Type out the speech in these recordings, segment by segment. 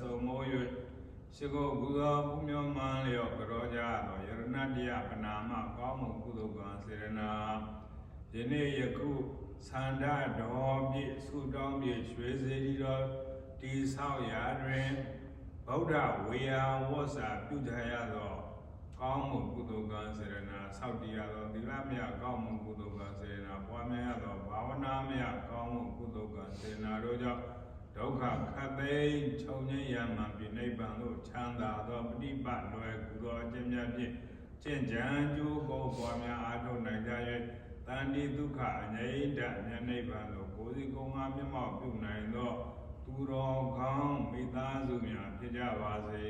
ဆုံမိုး၍ရှိခိုးကုသိုလ်ပူမျောမှန်လျော့ကြောကြသောယရဏတရားပနာမကောင်းမှုကုသိုလ်ကံစေရနာယနေ့ယခုသန္တာတော်ပြည့်ဆုတောင်းပြည့်ရွှေစေတီတော်တိဆောက်ရာတွင်ဗုဒ္ဓဝေယဝတ်စာပြုကြရသောကောင်းမှုကုသိုလ်ကံစေရနာဆောက်တည်ရသောသီလမြတ်ကောင်းမှုကုသိုလ်ကံစေရနာပွားများရသောဘာဝနာမြတ်ကောင်းမှုကုသိုလ်ကံစေရနာတို့ကြောင့်ဒုက္ခခတ်သိမ်းချုပ်ငြိမ်းရမှန်ပြီးနိဗ္ဗာန်သို့ချမ်းသာသောပฏิပတ်လွယ်ကူသောအကျင့်မြတ်ဖြင့်ကျင့်ကြံကြိုးကိုပွားများအားထုတ်နိုင်ကြ၍တန်တိဒုက္ခအငြိမ့်တမြတ်နိဗ္ဗာန်သို့ကိုယ်စီကိုယ်ငါမျက်မှောက်ပြုနိုင်သောသူတော်ကောင်းမိသားစုများဖြစ်ကြပါစေ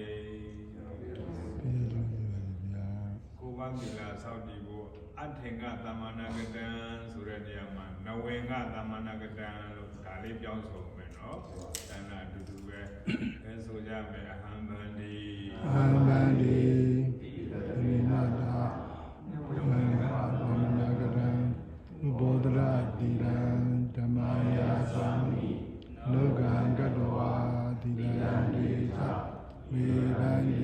ကိုဘသီလဆောက်တည်ဖို့အထင်ကသမ္မာနာကတံဆိုတဲ့နေရာမှာနဝေကသမ္မာနာကတံလို့ဒါလေးပြောင်းဆိုမယ်နော်တဏ္ဍအတူတူပဲအဲဆိုကြမယ်အဟံဗန္တိအဟံဗန္တိတိရတိနာတာနဝေကသမ္မာနာကတံဘောဓရတိရံဓမ္မယာသာမိလောကံကတဝါတိရံတိသဝေရံတိ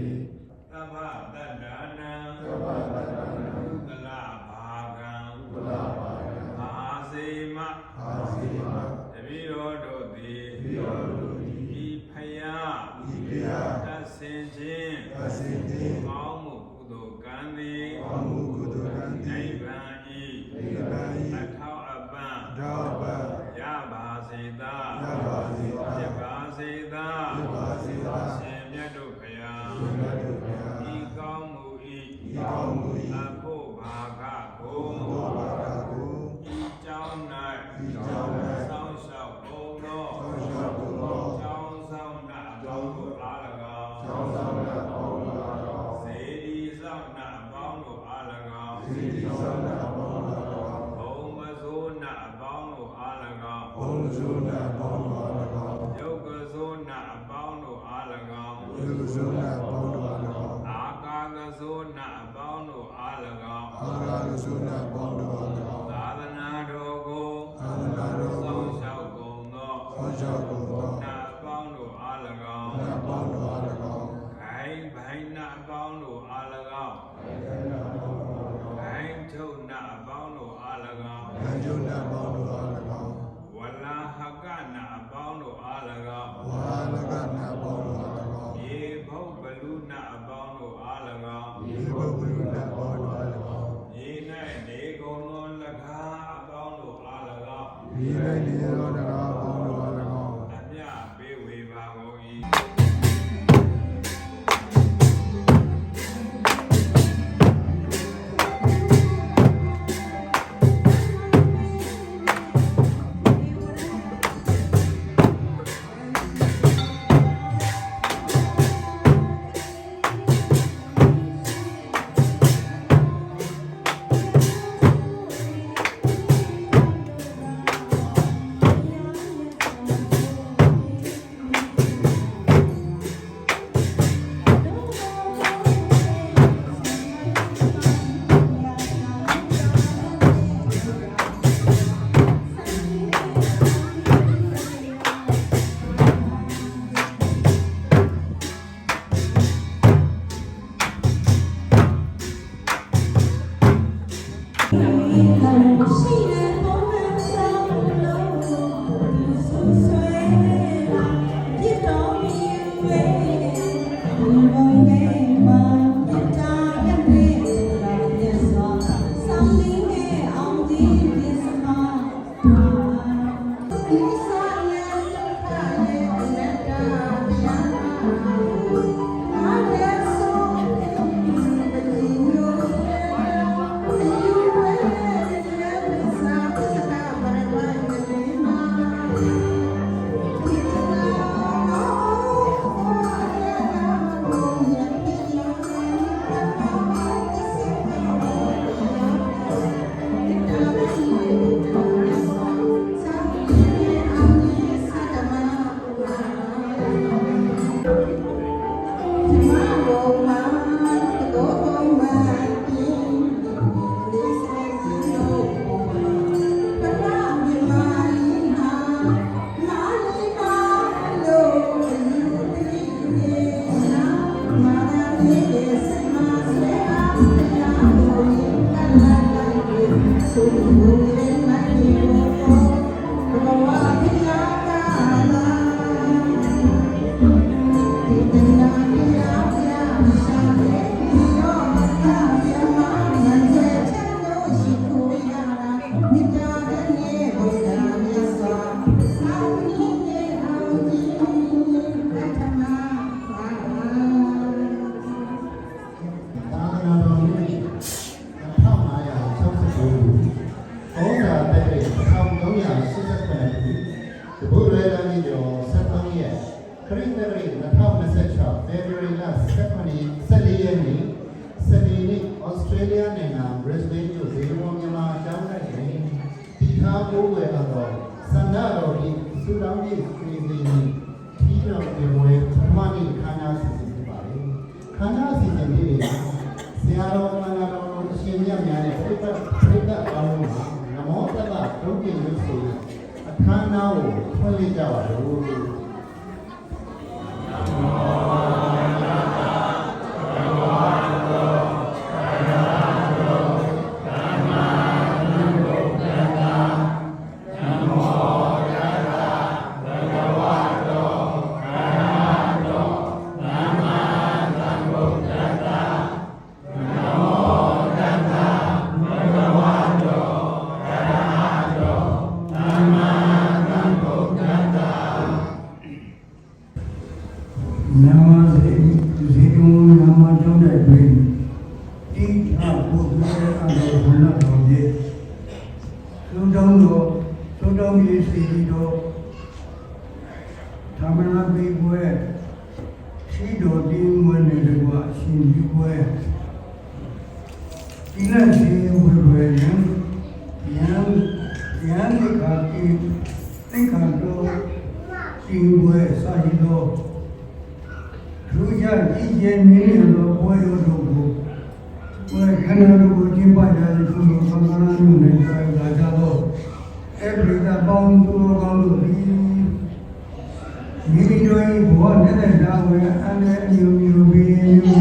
သဗ္ဗတတ္တနာသဗ္ဗတတ္တနာကုသလဘာကံကုသလဘာကံအာစေမအာစေမတပိရောတို့သည်တပိရောတို့သည်ဤဖယားဤဖယားတဆင်ခြင်းတဆင်ခြင်းကောင်းမှုကုသိုလ်ကံသည် ကောင်းမှုကုသိုလ်ကံသည် နိဗ္ဗာန်ဤ နိဗ္ဗာန်ဤအထောက်အပံ့ရပါစေသာရပါစေသာဖြစ်ပါစေသာ ဖြစ်ပါစေသာရှင်မြတ်တို့ဖယား ရှင်မြတ်တို့ဖယားဤကောင်းမှုဤ ဤကောင်းမှုဤ အဖို့ဘာကကို အဖို့ဘာကကို ဤကြောင်း၌ဤကြောင်း၌ဆောင်းလျှောက်ပုံသော ဆောင်းလျှောက်ပုံသောကျောင်းဆောင်နာအပေါင်းတို့အား၎င်း ကျောင်းဆောင်နာအပေါင်းတို့အား၎င်းစေတီဆောင်နာအပေါင်းတို့အား၎င်း စေတီဆောင်နာအပေါင်းတို့အား၎င်းဘုံမစိုးနာအပေါင်းတို့အား၎င်းဘုံစိုးနာအပေါင်းတို့အား၎င်းယုတ်ကစိုးနာအပေါင်းတို့အား၎င်းယုတ်ကစိုးနာအပေါင်းတို့အား၎င်းအာကာကစိုးနာအပေါင်းတို့အား၎င်းအာကာကစိုးနာအပေါင်းတို့အား၎င်းသာသနာတော်ကိုသာသနာတော်ကိုဆောင်းလျှောက်ကုန်သောဆောင်းလျှောက်ကုန်သောနာအပေါင်းတို့အား၎င်းနာအပေါင်းတို့အား၎င်းဂိုင်းဘိုင်းနာအပေါင်းတို့အား၎င်းဂိုင်းနာအပေါင်းတို့အား၎င်းဂိုင်းထုတ်နာအပေါင်းတို့အား၎င်းဂိုင်းထုတ်နာအပေါင်းတို့အား၎င်းဝလာဟကနာအပေါင်းတို့အား၎င်းဝါလကနာအပေါင်းတို့အား၎င်းယေဘုဘလူနာအပေါင်းတို့အား၎င်းယေဘုဘလူနာအပေါင်းတို့အား၎င်းယေ၌နေကုန်သောလကားအပေါင်းတို့အား၎င်းယေ၌နေသောလကားအပေါင်းတို့အား၎င်းအမြပေးဝေပါကုန်၏ Thank you. Australia နိုင်ငံ Brisbane မြို့ဇေယျမောမြန်မာအကြောင်းနဲ့ဒီထားကိုယ်ဝယ်တော့ဆန္ဒတော်ဒီစူတောင်းကြီးခရီးစဉ်ကြီးတော်ဒီဝဲပထမနေ့ခန်းသားစီစဉ်ဖြစ်ပါလေခန်းသားစီစဉ်လေးတွေဆရာတော်မင်္ဂလာတော်အရှင်မြတ်များနဲ့ပြိတ္တပေါင်းလို့နမောတတ္တဒုက္ခရုပ်ဆိုအခမ်းအနားကိုဖွင့်လှစ်ကြပါလို့ 1389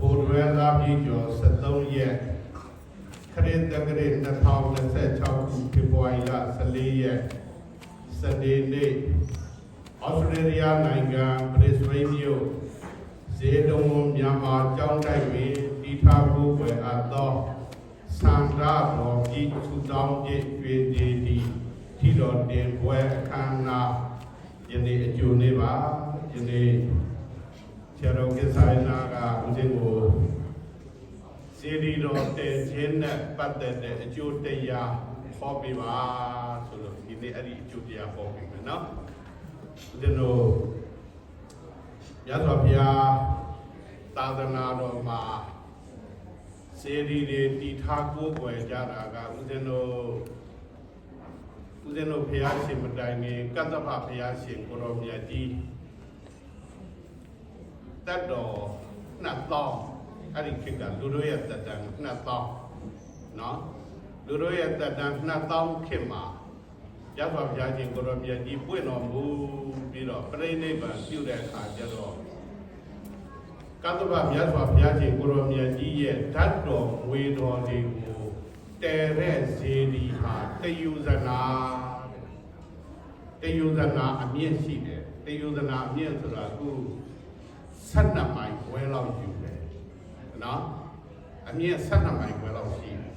ခု ပြည့်ကျော်73ရက်ခရစ်တက္ကရာ2026ခုဖေဖော်ဝါရီလ14ရက်စနေနေ့ဩစတြေးလျနိုင်ငံဘရစ်ဘိန်းမြို့ဇေတုံမြန်မာကျောင်းတိုက်တွင်တည်ထားကိုယ်ွယ်အပ်သောစန္ဒတော်ပြည်သူတောင်းပြည့်ရွေဒီတီထီတော်တင်ပွဲအခမ်းအနားယနေ့အကျိုးနေ့ပါယနေ့ဆရာတော်ကိဆိုင်နာကဦးဇင်းကိုစေတီတော်တည်ခြင်းနဲ့ပတ်သက်တဲ့အကျိုးတရားဟောပြပါဆိုလို့ဒီနေ့အဲ့ဒီအကျိုးတရားဟောပြမယ်နော်ဦးဇင်းတို့ရသော်ဘုရားသာသနာတော်မှာစေတီတွေတည်ထားကိုယ်ွယ်ကြတာကဦးဇင်းတို့ဘုရားရှင်မတိုင်ခင်ကတ္တဗဘုရားရှင်ကိုရောမြတ်ကြီးတတ်တော်2000အဲ့ဒီခေတ်ကလူတို့ရဲ့တက်တန်2000နော်လူတို့ရဲ့တက်တန်2000ခေတ်မှာရသော်ဘုရားရှင်ကိုရောမြတ်ကြီးပွင့်တော်မူပြီးတော့ပြိဋိဘံပြုတဲ့အခါကျတော့ကတ္တဗမြတ်စွာဘုရားရှင်ကိုရောမြတ်ကြီးရဲ့ဓာတ်တော်ဝေတော်တွေကိုတဲတဲ့ဇေဒီဟာတယုဇနာအမြင့်ရှိတယ်တယုဇနာအမြင့်ဆိုတာအခု12မိုင်ခွဲလောက်ယူတယ်နော်အမြင့်12မိုင်ခွဲလောက်ရှိတယ်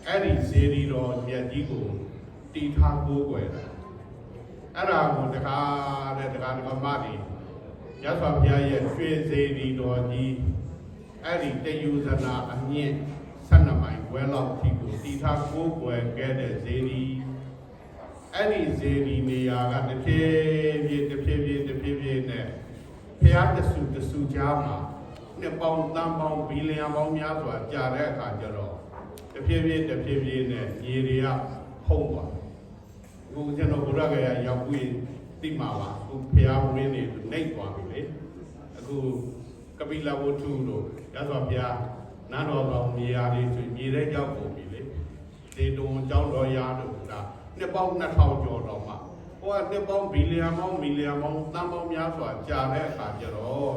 အဲ့ဒီဇေဒီတော်မြတ်ကြီးကိုတည်ထားကိုးကွယ်တာအဲ့ဒါကိုတခါမတွေရသော်ဘုရားရဲ့ရွှေဇေဒီတော်ကြီးအဲ့ဒီတယုဇနာအမြင့်12မိုင်ခွဲလောက်ထိကိုတည်ထားကိုးကွယ်ခဲ့တဲ့ဇေဒီအဲ့ဒီဇေဒီနေရာကတစ်ဖြည်းဖြည်းနဲ့ဘုရားတဆူကြားမှာနှစ်ပေါင်းတန်ပေါင်းဘီလီယံပေါင်းများစွာကြာတဲ့အခါကျတော့တစ်ဖြည်းဖြည်းနဲ့ညီတွေကဖုံးသွားအခုကျွန်တော်ဘုရားကရောက်ပြီးသိမှာပါအခုဘုရားဝင်းနေနှိပ်သွားပြီလေအခုကပိလဝတ္ထုတို့ရသော်ဘုရားနန်းတော်ကောင်မြေယာလေးဆိုမြေထဲရောက်ကုန်ပြီလေဒေတုံကျောင်းတော်ရာတို့ဒါနှစ်ပေါင်း2000ကျော်တော့မှဟိုကနှစ်ပေါင်းဘီလီယံပေါင်းတန်ပေါင်းများစွာကြာတဲ့အခါကျတော့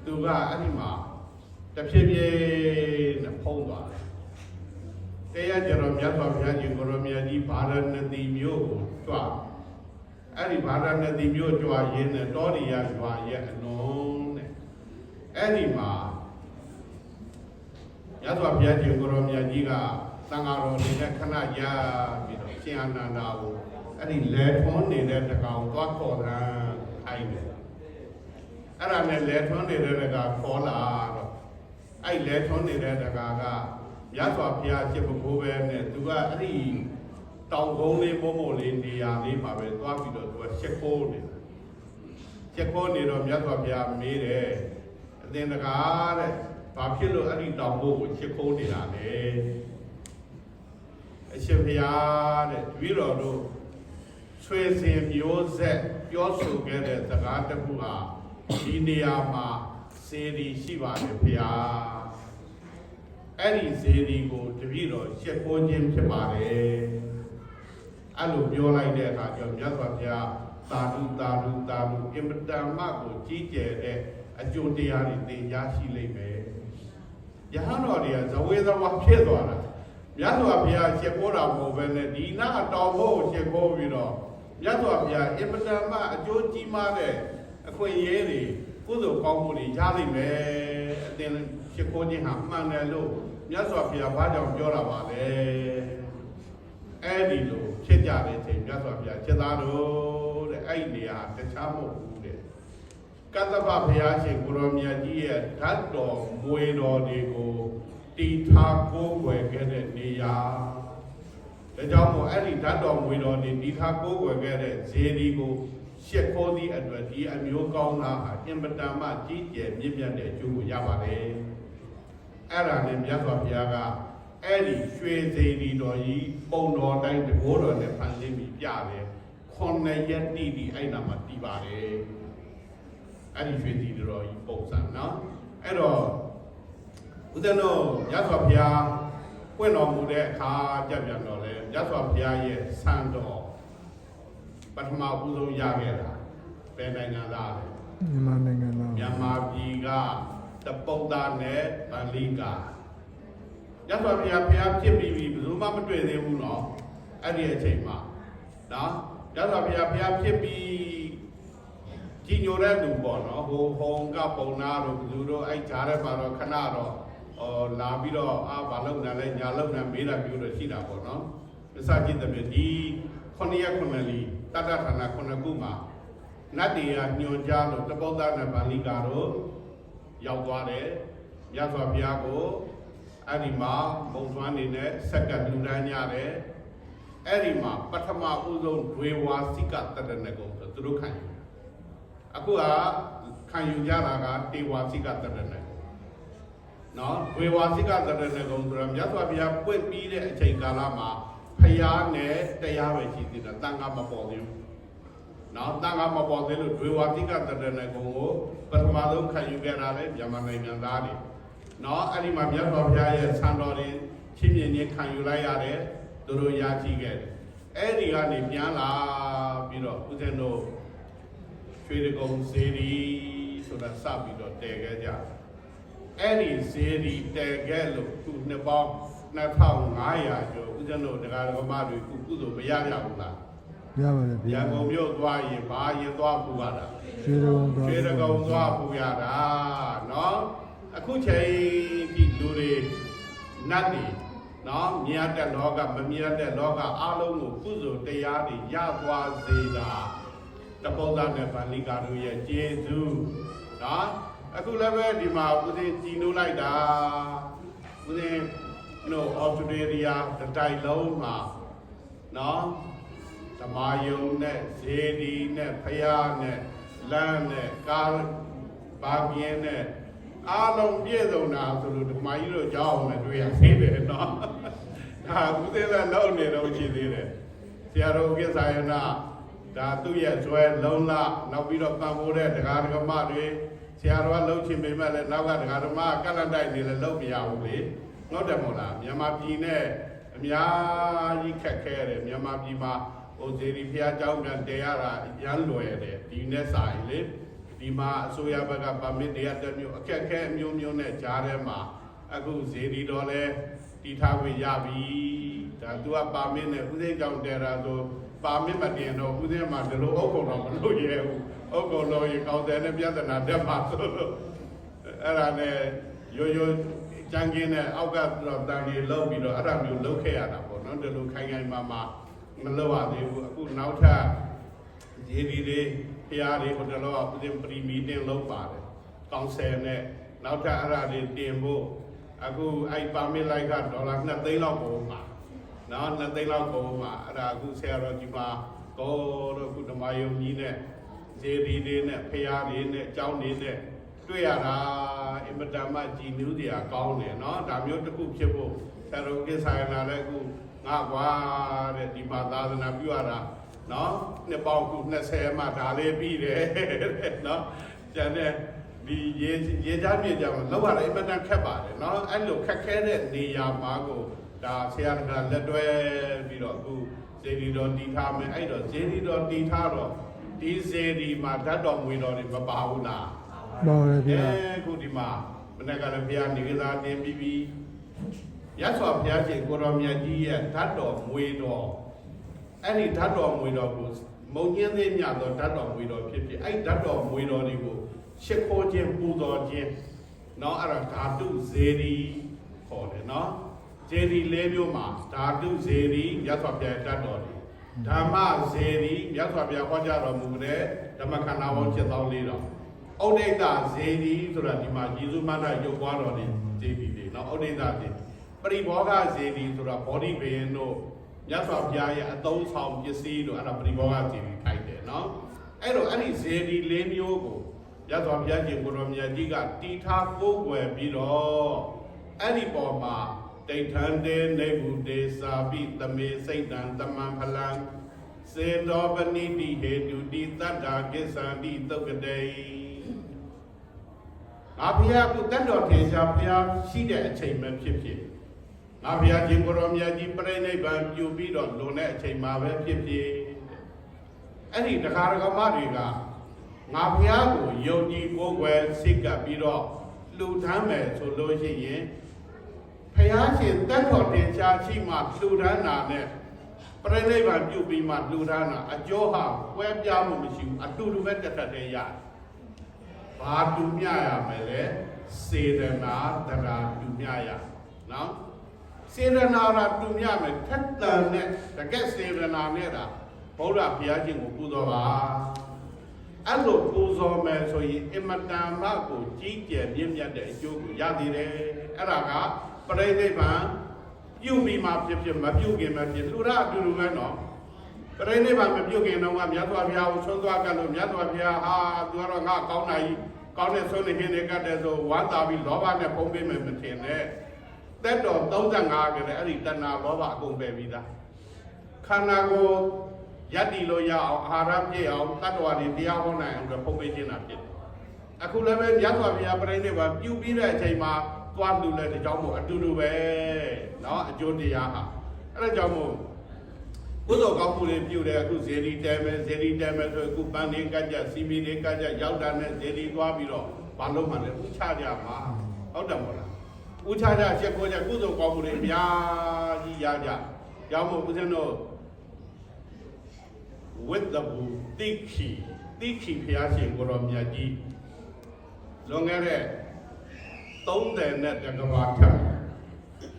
သူကအဲ့ဒီမှာတဖြည်းဖြည်းနဲ့ဖုံးသွားတယ်တရားကျတော့မြတ်စွာဘုရားရှင်ကိုရောမြတ်ကြီးဗာရဏသီမြို့ကိုကြွအဲ့ဒီဗာရဏသီမြို့ကြွရင်းနဲ့တောရိယရွာရဲ့အလုံးနဲ့အဲ့ဒီမှာရသော်ဘုရားရှင်ကိုရောမြတ်ကြီးကသံဃာတော်တွေနဲ့ခဏရပြီးတော့ရှင်အာနန္ဒာကိုအဲ့ဒီလဲထွန်းနေတဲ့တကောင်သွားခေါ်တာထိုင်တယ်အဲ့ဒါနဲ့လဲထွန်းနေတဲ့တကောင်ခေါ်လာတော့အဲ့လဲထွန်းနေတဲ့တကောင်ကရသော်ဘုရားရှင်ပုဂ္ဂိုလ်ပဲနဲ့သူကအဲ့ဒီတောင်ကုန်းလေးမို့လေးနေရာလေးမှာပဲသွားပြီးတော့သူကရှက်ခိုးနေတော့မြတ်စွာဘုရားမေးတယ်အသင်တကားတဲ့ဘာဖြစ်လို့အဲ့ဒီတောင်ဘိုးကိုရှစ်ခိုးနေတာလဲအရှင်ဘုရားတဲ့တပည့်တော်တို့ဆွေစဉ်မျိုးဆက်ပြောဆိုခဲ့တဲ့စကားတစ်ခုဟာဒီနေရာမှာစေတီရှိပါတယ်ဘုရားအဲ့ဒီစေတီကိုတပည့်တော်ရှစ်ခိုးခြင်းဖြစ်ပါတယ်အဲ့လိုပြောလိုက်တဲ့အခါကျတော့မြတ်စွာဘုရားသာဓုအင်မတန်မှကိုကြီးကျယ်တဲ့အကျိုးတရားတွေသင်ကြားရှိလိမ့်မယ်ယဟန်တော်တွေကဇဝေဇဝဖြစ်သွားတာမြတ်စွာဘုရားရှစ်ခိုးတာမဟုတ်ဘဲနဲ့ဒီနာတောင်ဘိုးကိုရှစ်ခိုးပြီးတော့မြတ်စွာဘုရားအင်မတန်မှအကျိုးကြီးမားတဲ့အခွင့်အရေးတွေကုသိုလ်ကောင်းမှုတွေရနိုင်မယ်အသင်ရှစ်ခိုးခြင်းဟာမှန်တယ်လို့မြတ်စွာဘုရားဘာကြောင့်ပြောတာပါလဲအဲ့ဒီလိုဖြစ်ကြတဲ့အချိန်မြတ်စွာဘုရားချက်သားတို့တဲ့အဲ့ဒီနေရာတခြားမဟုတ်ဘူးတဲ့ကတ္တဗဘုရားရှင်ကိုရောမြတ်ကြီးရဲ့ဓာတ်တော်မွေတော်တွေကိုတည်ထားကိုးကွယ်ခဲ့တဲ့နေရာဒါကြောင့်မို့အဲ့ဒီဓာတ်တော်မွေတော်တွေတည်ထားကိုးကွယ်ခဲ့တဲ့ဇေဒီကိုရှစ်ခိုးသည့်အတွက်ဒီအမျိုးကောင်းသားဟာအင်မတန်မှကြီးကျယ်မြင့်မြတ်တဲ့အကျိုးကိုရပါတယ်အဲ့ဒါနဲ့မြတ်စွာဘုရားကအဲ့ဒီရွှေဇေဒီတော်ကြီးပုံတော်တိုင်းတဘောတော်နဲ့ဖန်ဆင်းပြီးပြတယ်9ရက်တိတိအဲ့နာမှာတည်ပါတယ်အဲ့ဒီရွှေဇေဒီတော်ကြီးပုံစံနော်အဲ့တော့ဦးဇင်းတို့မြတ်စွာဘုရားပွင့်တော်မူတဲ့အခါကြပြန်တော့လေမြတ်စွာဘုရားရဲ့ဆံတော်ပထမဦးဆုံးရခဲ့တာဘယ်နိုင်ငံသားလဲ မြန်မာနိုင်ငံသား မြန်မာပြည်က တပုဒ္ဒါနဲ့ဗန္လိကာရသော်ဘုရားဖြစ်ပြီးပြီဘယ်သူမှမတွေ့သေးဘူးနော်အဲ့ဒီအချိန်မှာနော်ရသော်ဘုရားဖြစ်ပြီးကြီးညိုတဲ့လူပေါ့နော်ဟိုဟုံကပုံနာတို့ဘယ်သူတို့အဲ့ကြားထဲမှာတော့ခဏတော့လာပြီးတော့ဘာလုပ်နေလဲညာလုပ်နေမေးတာမျိုးတော့ရှိတာပေါ့နော်မစကြည့်တဲ့ပြည်ဒီ9 ရက် 9 လီတတ္တဌာန9 ခုမှာနတ်တရားညွန်ကြားလို့တပုဒ္ဒါနဲ့ဗန္လိကာတို့ရောက်သွားတယ်မြတ်စွာဘုရားကိုအဲ့ဒီမှာဘုံသွမ်းနေနဲ့ဆက်ကလူတန်းရတယ်အဲ့ဒီမှာပထမဦးဆုံးဒွေဝါစိကတတနကုံဆိုသူတို့ခံယူအခုကခံယူကြတာကတေဝါစိကတတနကုံနော်ဒွေဝါစိကတတနကုံဆိုတော့မြတ်စွာဘုရားပွင့်ပြီးတဲ့အချိန်ကာလမှာဖယားနဲ့တရားပဲရှိသေးတယ်တန်ခါမပေါ်သေးဘူးနော်တန်ခါမပေါ်သေးလို့ဒွေဝါစိကတတနကုံကိုပထမဆုံးခံယူခဲ့တာလေမြန်မာနိုင်ငံသားတွေနော်အဲ့ဒီမှာမြတ်စွာဘုရားရဲ့ဆံတော်တွေချင်းမြင်ချင်းခံယူလိုက်ရတယ်သူတို့ရရှိခဲ့တယ်အဲ့ဒီကနေပြန်လာပြီးတော့ဦးဇင်းတို့ရွှေတကုံစေရီဆိုတာစပြီးတော့တည်ခဲ့ကြအဲ့ဒီစေရီတည်ခဲ့လို့သူနှစ်ပေါင်း2500ကျော်ဦးဇင်းတို့တရားဓမ္မတွေကုသိုလ်မရကြဘူးလားရပါတယ်ဗျာရန်ကုန်မြို့သွားရင်ဘာရင်သွားပူရတာ ရွှေတကုံသွားပူရတာနော်အခုချိန်ဒီလူတွေနတ်တွေနော်မြတ်တဲ့လောကမမြတ်တဲ့လောကအလုံးကိုကုသိုလ်တရားတွေရသွားစေတာတပုဒ္ဒါနဲ့ဗန္လိကာတို့ရဲ့ကျေးဇူးနော်အခုလည်းပဲဒီမှာဦးဇင်းကြည်နိုးလိုက်တာဦးဇင်းတို့အော်စတြေးလျတိုင်းလုံးမှာနော်ဓမ္မယုံနဲ့ဇေဒီနဲ့ဖယားနဲ့လမ်းနဲ့ကားဘာပြင်းနဲ့အားလုံးပြည့်စုံတာဆိုလို့ဓမ္မကြီးတို့ကြောက်အောင်တွေ့ရသေးတယ်နော်ဒါဦးသေးလည်းလောက်နေတော့ရှိသေးတယ်ဆရာတော်ကိစ္ဆာယနာဒါသူ့ရဲ့ဇွဲလုံးလနောက်ပြီးတော့ပံ့ပိုးတဲ့တရားဓမ္မတွေဆရာတော်ကလှုပ်ချင်ပေမဲ့လည်းနောက်ကတရားဓမ္မကလန့်တိုက်နေလည်းလှုပ်မရဘူးလေဟုတ်တယ်မဟုတ်လားမြန်မာပြည်နဲ့အများကြီးခက်ခဲတယ်မြန်မာပြည်မှာဟိုဇေဒီဖျားเจ้าပြန်တည်ရတာရမ်းလွယ်တယ်ဒီနဲ့စာရင်လေဒီမှာအစိုးရဘက်ကပါမစ်တရားတစ်မျိုးအခက်အခဲအမျိုးမျိုးနဲ့ကြားထဲမှာအခုဇေဒီတော်လဲတည်ထားဝင်ရပြီဒါသူကပါမစ်နဲ့ဦးသိန်းကြောင့်တဲတာဆိုပါမစ်မတင်တော့ဦးသိန်းမှာဒီလိုအုပ်ကုန်တော့မလုပ်ရဘူးအုပ်ကုန်လို့ရင်ကောင်းတယ်နဲ့ပြဿနာတက်မှာဆိုလို့အဲ့ဒါနဲ့ရိုးရိုးကြံကင်းတဲ့အောက်ကတော့တန်ကြီးလုံးပြီးတော့အဲ့ဒါမျိုးလုပ်ခဲ့ရတာပေါ့နော်ဒီလိုခိုင်ခိုင်မာမာမလုပ်ရသေးဘူးအခုနောက်ထပ်ဇေဒီတွေဖျားတွေဟိုတလောကဦးဇင်းပရီမီတင်လုပ်ပါတယ်ကောင်ဆယ်နဲ့နောက်ထပ်အဲ့ဒါတွေတင်ဖို့အခုအဲ့ပါမစ်လိုက်ကဒေါ်လာ2 သိန်းလောက်ပုံမှာနော်2 သိန်းလောက်ပုံမှာအဲ့ဒါအခုဆရာတော်ဒီမှာကိုတို့အခုဓမ္မယုံကြီးနဲ့ဇေဒီတွေနဲ့ဖျားတွေနဲ့ကျောင်းတွေနဲ့တွေ့ရတာအင်မတန်မှကြည်နူးစရာကောင်းတယ်နော်ဒါမျိုးတစ်ခုဖြစ်ဖို့ဆရာတော်ကိစ္ဆာယနာလည်းအခုငါကွာတဲ့ဒီမှာသာသနာပြုရတာနော်နှစ်ပေါင်းခု20မှဒါလေးပြီးတယ်နော်ကျန်တဲ့ဒီရေချမ်းမြေကြမှာလောက်ရတယ်အင်မတန်ခက်ပါတယ်နော်အဲ့လိုခက်ခဲတဲ့နေရာမှာကိုဒါဆရာကလက်တွဲပြီးတော့အခုဇေဒီတော်တည်ထားမယ်အဲ့တော့ဇေဒီတော်တည်ထားတော့ဒီဇေဒီမှာဓာတ်တော်မွေတော်တွေမပါဘူးလားပါပါဗျာအခုဒီမှာမနေ့ကလည်းဘုရားနေကစားတင်ပြီးပြီရသော်ဘုရားရှင်ကိုတော်မြတ်ကြီးရဲ့ဓာတ်တော်မွေတော်အဲ့ဒီဓာတ်တော်မွေတော်ကိုမုံညင်းသေးမြတ်သောဓာတ်တော်မွေတော်ဖြစ်ဖြစ်အဲ့ဓာတ်တော်မွေတော်တွေကိုရှ िख ိုးခြင်းပူဇော်ခြင်းเนาะအဲ့ဒါဓာတုဇေဒီခေါ်တယ်เนาะဇေဒီ၄မျိုးမှာဓာတုဇေဒီရသော်ဘုရားဓာတ်တော်တွေဓမ္မဇေဒီရသော်ဘုရားဟောကြားတော်မူတဲ့ဓမ္မခန္ဓာပေါင်း7400တော်ဩဒိတဇေဒီဆိုတာဒီမှာယေရှုမန္တရုပ်ပွားတော်တွေဇေဒီတွေเนาะဩဒိတဇေဒီပရိဘောဂဇေဒီဆိုတာဘောဓိဘယင်တို့မြတ်စွာဘုရားရဲ့အသုံးဆောင်ပစ္စည်းတို့အဲ့ဒါပရိဘောဂဇေဒီထိုက်တယ်เนาะအဲ့တော့အဲ့ဒီဇေဒီ၄မျိုးကိုမြတ်စွာဘုရားရှင်ကိုရောမြတ်ကြီးကတီထားကိုးကွယ်ပြီးတော့အဲ့ဒီပေါ်မှာဒိဋ္ဌံတေနေဗုတေသာပိသမေစိတ်တံတမံဖလံစေတောပနိတိဟေတုတိတတ္တာကိစ္ဆန္တိသုတ်ကတေငါဘုရားကတတ်တော်ထေရှားဘုရားရှိတဲ့အချိန်မှဖြစ်ဖြစ်ငါဘုရားရှင်ကိုရောမြတ်ကြီးပြိဋိဘံပြုပြီးတော့လွန်တဲ့အချိန်မှာပဲဖြစ်ဖြစ်အဲ့ဒီတရားဓမ္မတွေကငါဘုရားကိုယုံကြည်ကိုးကွယ်စိတ်ကပ်ပြီးတော့ လူထမ်းမယ်ဆိုလို့ရှိရင်ဖျားရှင်တက်တော်တင်ရှားရှိမှလူထမ်းတာနဲ့ပြိဋိဘံပြုပြီးမှလူထမ်းတာအကျော်ဟာကွဲပြားမှုမရှိဘူးအတူတူပဲတက်တဲ့ရတယ်ဘာတူမြရမယ်လဲစေတနာတရားတူမြရနော်စေတနာရာတူမြမယ်ထက်တန်နဲ့တကယ်စေတနာနဲ့တာဘုရားဘုရားရှင်ကိုပူဇော်ပါအဲ့လိုပူဇော်မယ်ဆိုရင်အမတန်မှကိုကြီးကျယ်မြင့်မြတ်တဲ့အကျိုးကိုရသေးတယ်အဲ့ဒါကပရိနိဗ္ဗာန်ပြုပြီးမှဖြစ်ဖြစ်မပြုခင်မဖြစ်လူရအတူတူပဲနော်ပရိနိဗ္ဗာန်မပြုခင်တော့ကမြတ်စွာဘုရားကိုဆွမ်းသွားကြလို့မြတ်စွာဘုရားဟာသူကတော့ငါကောင်းတာကြီးကောင်းတဲ့ဆွမ်းနေဟင်းတွေကတည်းဆိုဝါသာပြီးလောဘနဲ့ပုံပေးမယ်မထင်နဲ့တက်တော်35ကလေးအဲ့ဒီတဏှာလောဘအကုန်ပယ်ပြီးသားခန္ဓာကိုယ်ယက်တီလို့ရအောင်အာဟာရပြည့်အောင်တတ္တဝါတွေတရားဟောနိုင်အောင်ပုံပေးခြင်းတာဖြစ်တယ်အခုလည်းပဲမြတ်စွာဘုရားပြိဋိဘံပြုပြီးတဲ့အချိန်မှာသွားလူလည်းဒီကြောင့်မို့အတူတူပဲเนาะအကျိုးတရားဟာအဲ့ဒါကြောင့်မို့ကုသိုလ်ကောင်းမှုတွေပြုတယ်အခုဇေဒီတဲမယ်ဆိုအခုပန်းလေးကကြစီမီလေးကကြရောက်တာနဲ့ဇေဒီသွားပြီးတော့ဘာလို့မှလဲဥချကြမှာဟုတ်တယ်မဟုတ်လားဥချကြချက်ကိုကြကုသိုလ်ကောင်းမှုတွေအများကြီးရကြကြောင့်မို့ဦးဇင်းတို့ဝိတ္တဘူတိခိဖျားရှင်ကိုရောမြတ်ကြီးလွန်ခဲ့တဲ့30နဲ့တကဘာထက်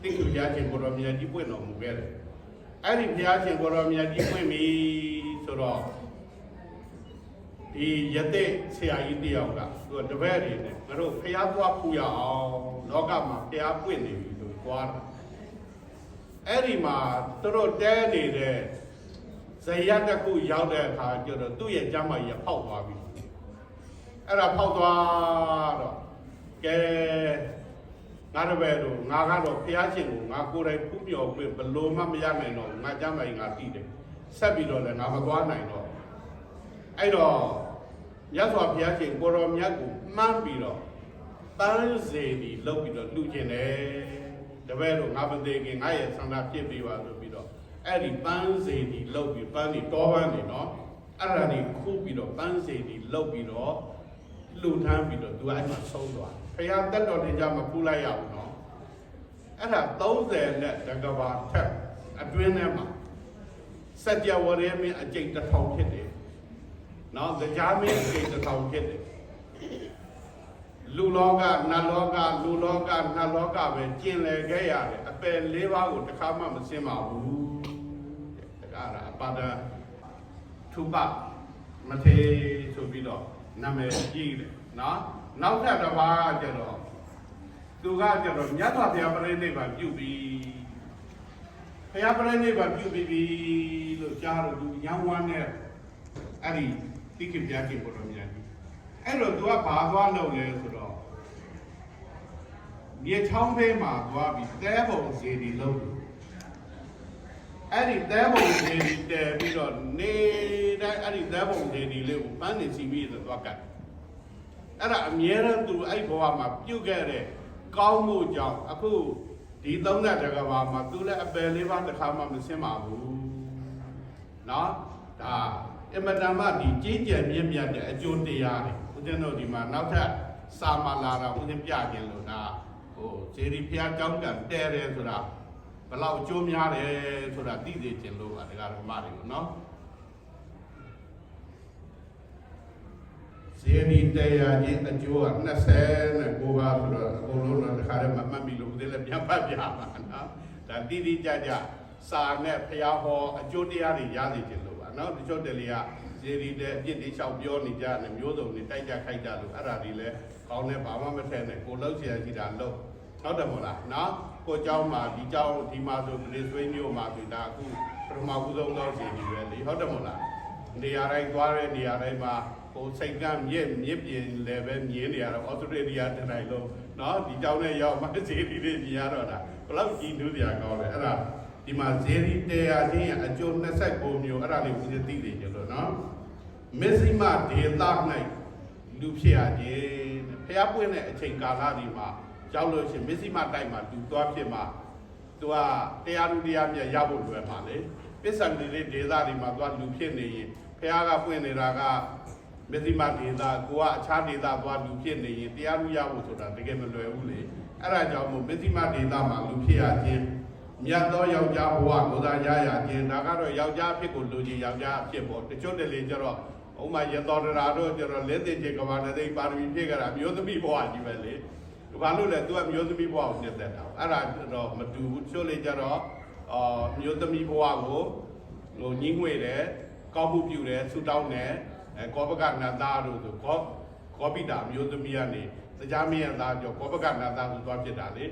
တိခိဖျားရှင်ကိုရောမြတ်ကြီးပွင့်တော်မူခဲ့တယ်အဲ့ဒီဘုရားရှင်ကိုရောမြတ်ကြီးပွင့်ပြီဆိုတော့ဒီယသိဆရာကြီးတယောက်ကသူတပည့်တွေနဲ့ငါတို့ဘုရားသွားဖူးရအောင်လောကမှာဘုရားပွင့်နေပြီလို့သွားတာအဲ့ဒီမှာသူတို့တဲနေတဲ့ဇယတ်တစ်ခုရောက်တဲ့အခါကျတော့သူ့ရဲ့ကျမ်းမာကြီးဖောက်သွားပြီအဲ့ဒါဖောက်သွားတော့ကဲငါတပည့်တို့ငါကတော့ဘုရားရှင်ကိုငါကိုယ်တိုင်ဖူးမြော်ပြီးဘလို့မှမရနိုင်တော့ငါကျမ်းမာကြီးငါသိတယ်ဆက်ပြီးတော့လည်းငါမသွားနိုင်တော့အဲ့တော့ရသော်ဘုရားရှင်ကိုရောမြတ်ကိုမှန်းပြီးတော့ပန်းစေဒီလုပ်ပြီးတော့လှူခြင်းတယ်တပည့်တို့ငါမသေးခင်ငါရဲ့ဆန္ဒဖြစ်ပြီးပါဆိုပြီးတော့အဲ့ဒီပန်းစေဒီလုပ်ပြီးပန်းဒီတောပန်းနေနော်အဲ့ဒါဒီခူးပြီးတော့ပန်းစေဒီလုပ်ပြီးတော့လှူထမ်းပြီးတော့သူအဲ့မှာဆုံးသွားဘုရားတက်တော်တင်ကြမဖူးလိုက်ရဘူးနော်အဲ့ဒါ30နဲ့တကဘာထက်အတွင်းထဲမှာစัจ java ရဲမင်းအကျိတ်1000ဖြစ်တယ်နော်ကြားမင်းအကျိတ်1000ဖြစ်တယ်လူလောကနတ်လောကလူလောကနတ်လောကပဲကျင်လည်ခဲ့ရတယ်အပယ်၄ပါးကိုတစ်ခါမှမစင်ပါဘူးဒါကအပါဒထုပမထေဆိုပြီးတော့နာမည်ကြီးတယ်နော်နောက်ထပ်တစ်ပါးကျတော့သူကကျတော့မြတ်စွာဘုရားပြိဋိဘံပြုပြီးဘုရားပြိဋိဘံပြုပြီးလို့ကြားတော့သူရန်ဝမ်းနဲ့အဲ့ဒီတိခိပြာကိပေါ်တော်မြတ်ကြီးအဲ့တော့သူကဘာသွားလုပ်လဲဆိုတော့မြေချောင်းဖေးမှာသွားပြီးတဲပုံစီဒီလုပ်တယ်အဲ့ဒီတဲပုံစီဒီတဲပြီးတော့နေတိုင်းအဲ့ဒီတဲပုံစီဒီလေးကိုပန်းနေစီပြီးတော့သွားကတ်အဲ့ဒါအမြဲတမ်းသူအဲ့ဘဝမှာပြုတ်ခဲ့တဲ့ကောင်းမှုကြောင့်အခုဒီ30တကဘာမှာသူလည်းအပယ်လေးပါးတစ်ခါမှမဆင်းပါဘူးเนาะဒါအမတန်မှဒီကြီးကျယ်မြင့်မြတ်တဲ့အကျိုးတရားတွေဦးဇင်းတို့ဒီမှာနောက်ထပ်စာမလာတာဦးဇင်းပြခြင်းလို့ဒါဟိုဇေဒီဖျားကြောင်းကတဲတယ်ဆိုတာဘလောက်အကျိုးများတယ်ဆိုတာသိစေခြင်းလို့ပါဒကာဓမ္မတွေကိုเนาะဇေဒီတရားကြီးအကျိုးက29ပါးဆိုတော့အကုန်လုံးတော့တစ်ခါတည်းမမှတ်မိလို့ဦးဇင်းလည်းပြန်ဖတ်ပြပါနော်ဒါတိတိကျကျစာနဲ့ဖျားဟောအကျိုးတရားတွေရစေခြင်းလို့ပါနော်တချို့တလေကဇေဒီတဲ့အပြစ်တွေလျှောက်ပြောနေကြတယ်မျိုးစုံတွေတိုက်ကြခိုက်ကြလို့အဲ့ဒါတွေလည်းကောင်းတဲ့ဘာမှမထည့်နဲ့ကိုလှုပ်ရှားကြည့်တာလှုပ်ဟုတ်တယ်မို့လားနော်ကိုเจ้าမှာဒီเจ้าဒီမှာဆိုပရိသွေးမျိုးမှာဆိုဒါအခုပထမဦးဆုံးသောဇေဒီပဲလေဟုတ်တယ်မို့လားနေရာတိုင်းသွားတဲ့နေရာတိုင်းမှာဟိုစိတ်ကမြင့်ပြင်လည်းပဲမြင်နေရတော့ဩစတြေးလျတိုင်းလုံးเนาะဒီเจ้าနဲ့ရောက်မှဇေဒီတွေမြင်ရတော့တာဘယ်လောက်ကြီးနူးစရာကောင်းလဲအဲ့ဒါဒီမှာဇေဒီတရားချင်းအကျိုး29မျိုးအဲ့ဒါလေးဦးဇင်းသိနေကြလို့เนาะမစ္စည်းမဒေသ၌လူဖြစ်ရခြင်းဖျားပွင့်တဲ့အချိန်ကာလဒီမှာရောက်လို့ရှိရင်မစ္စည်းမတိုက်မှာလူသွားဖြစ်မှာသူကတရားလူတရားမြတ်ရဖို့လွယ်ပါလေပစ္စံတွေဒေသဒီမှာသွားလူဖြစ်နေရင်ဖျားကပွင့်နေတာက မျက်စိမှဒေတာကိုကအခြားဒေတာသွားလူဖြစ်နေရင်တရားလူရဖို့ဆိုတာတကယ်မလွယ်ဘူးလေအဲ့ဒါကြောင့်မို့မျက်စိမှဒေတာမှာလူဖြစ်ရခြင်းမြတ်သောယောက်ျားဘဝကိုသာရရခြင်းဒါကတော့ယောက်ျားအဖြစ်ကိုလူကြီးယောက်ျားအဖြစ်ပေါ့တချို့တလေကျတော့ဥမာရတော်ရာတို့ကျတော့လက်သိချင်းကဘာနဲ့သိပါရမီဖြစ်ကြတာမျိုးသမီးဘဝကြီးပဲလေဘာလို့လဲ तू ကမျိုးသမီးဘဝကိုနှစ်သက်တာအဲ့ဒါတော့မတူဘူးတချို့လေကျတော့မျိုးသမီးဘဝကိုဟိုညှင်းငွေတယ်ကောက်မှုပြုတယ်ဆူတောင်းတယ်ကောပကနတ်သားတို့ဆိုကောပိတာမျိုးသမီးကနေတရားမင်းရသားကြောကောပကနတ်သားဆိုသွားဖြစ်တာလေ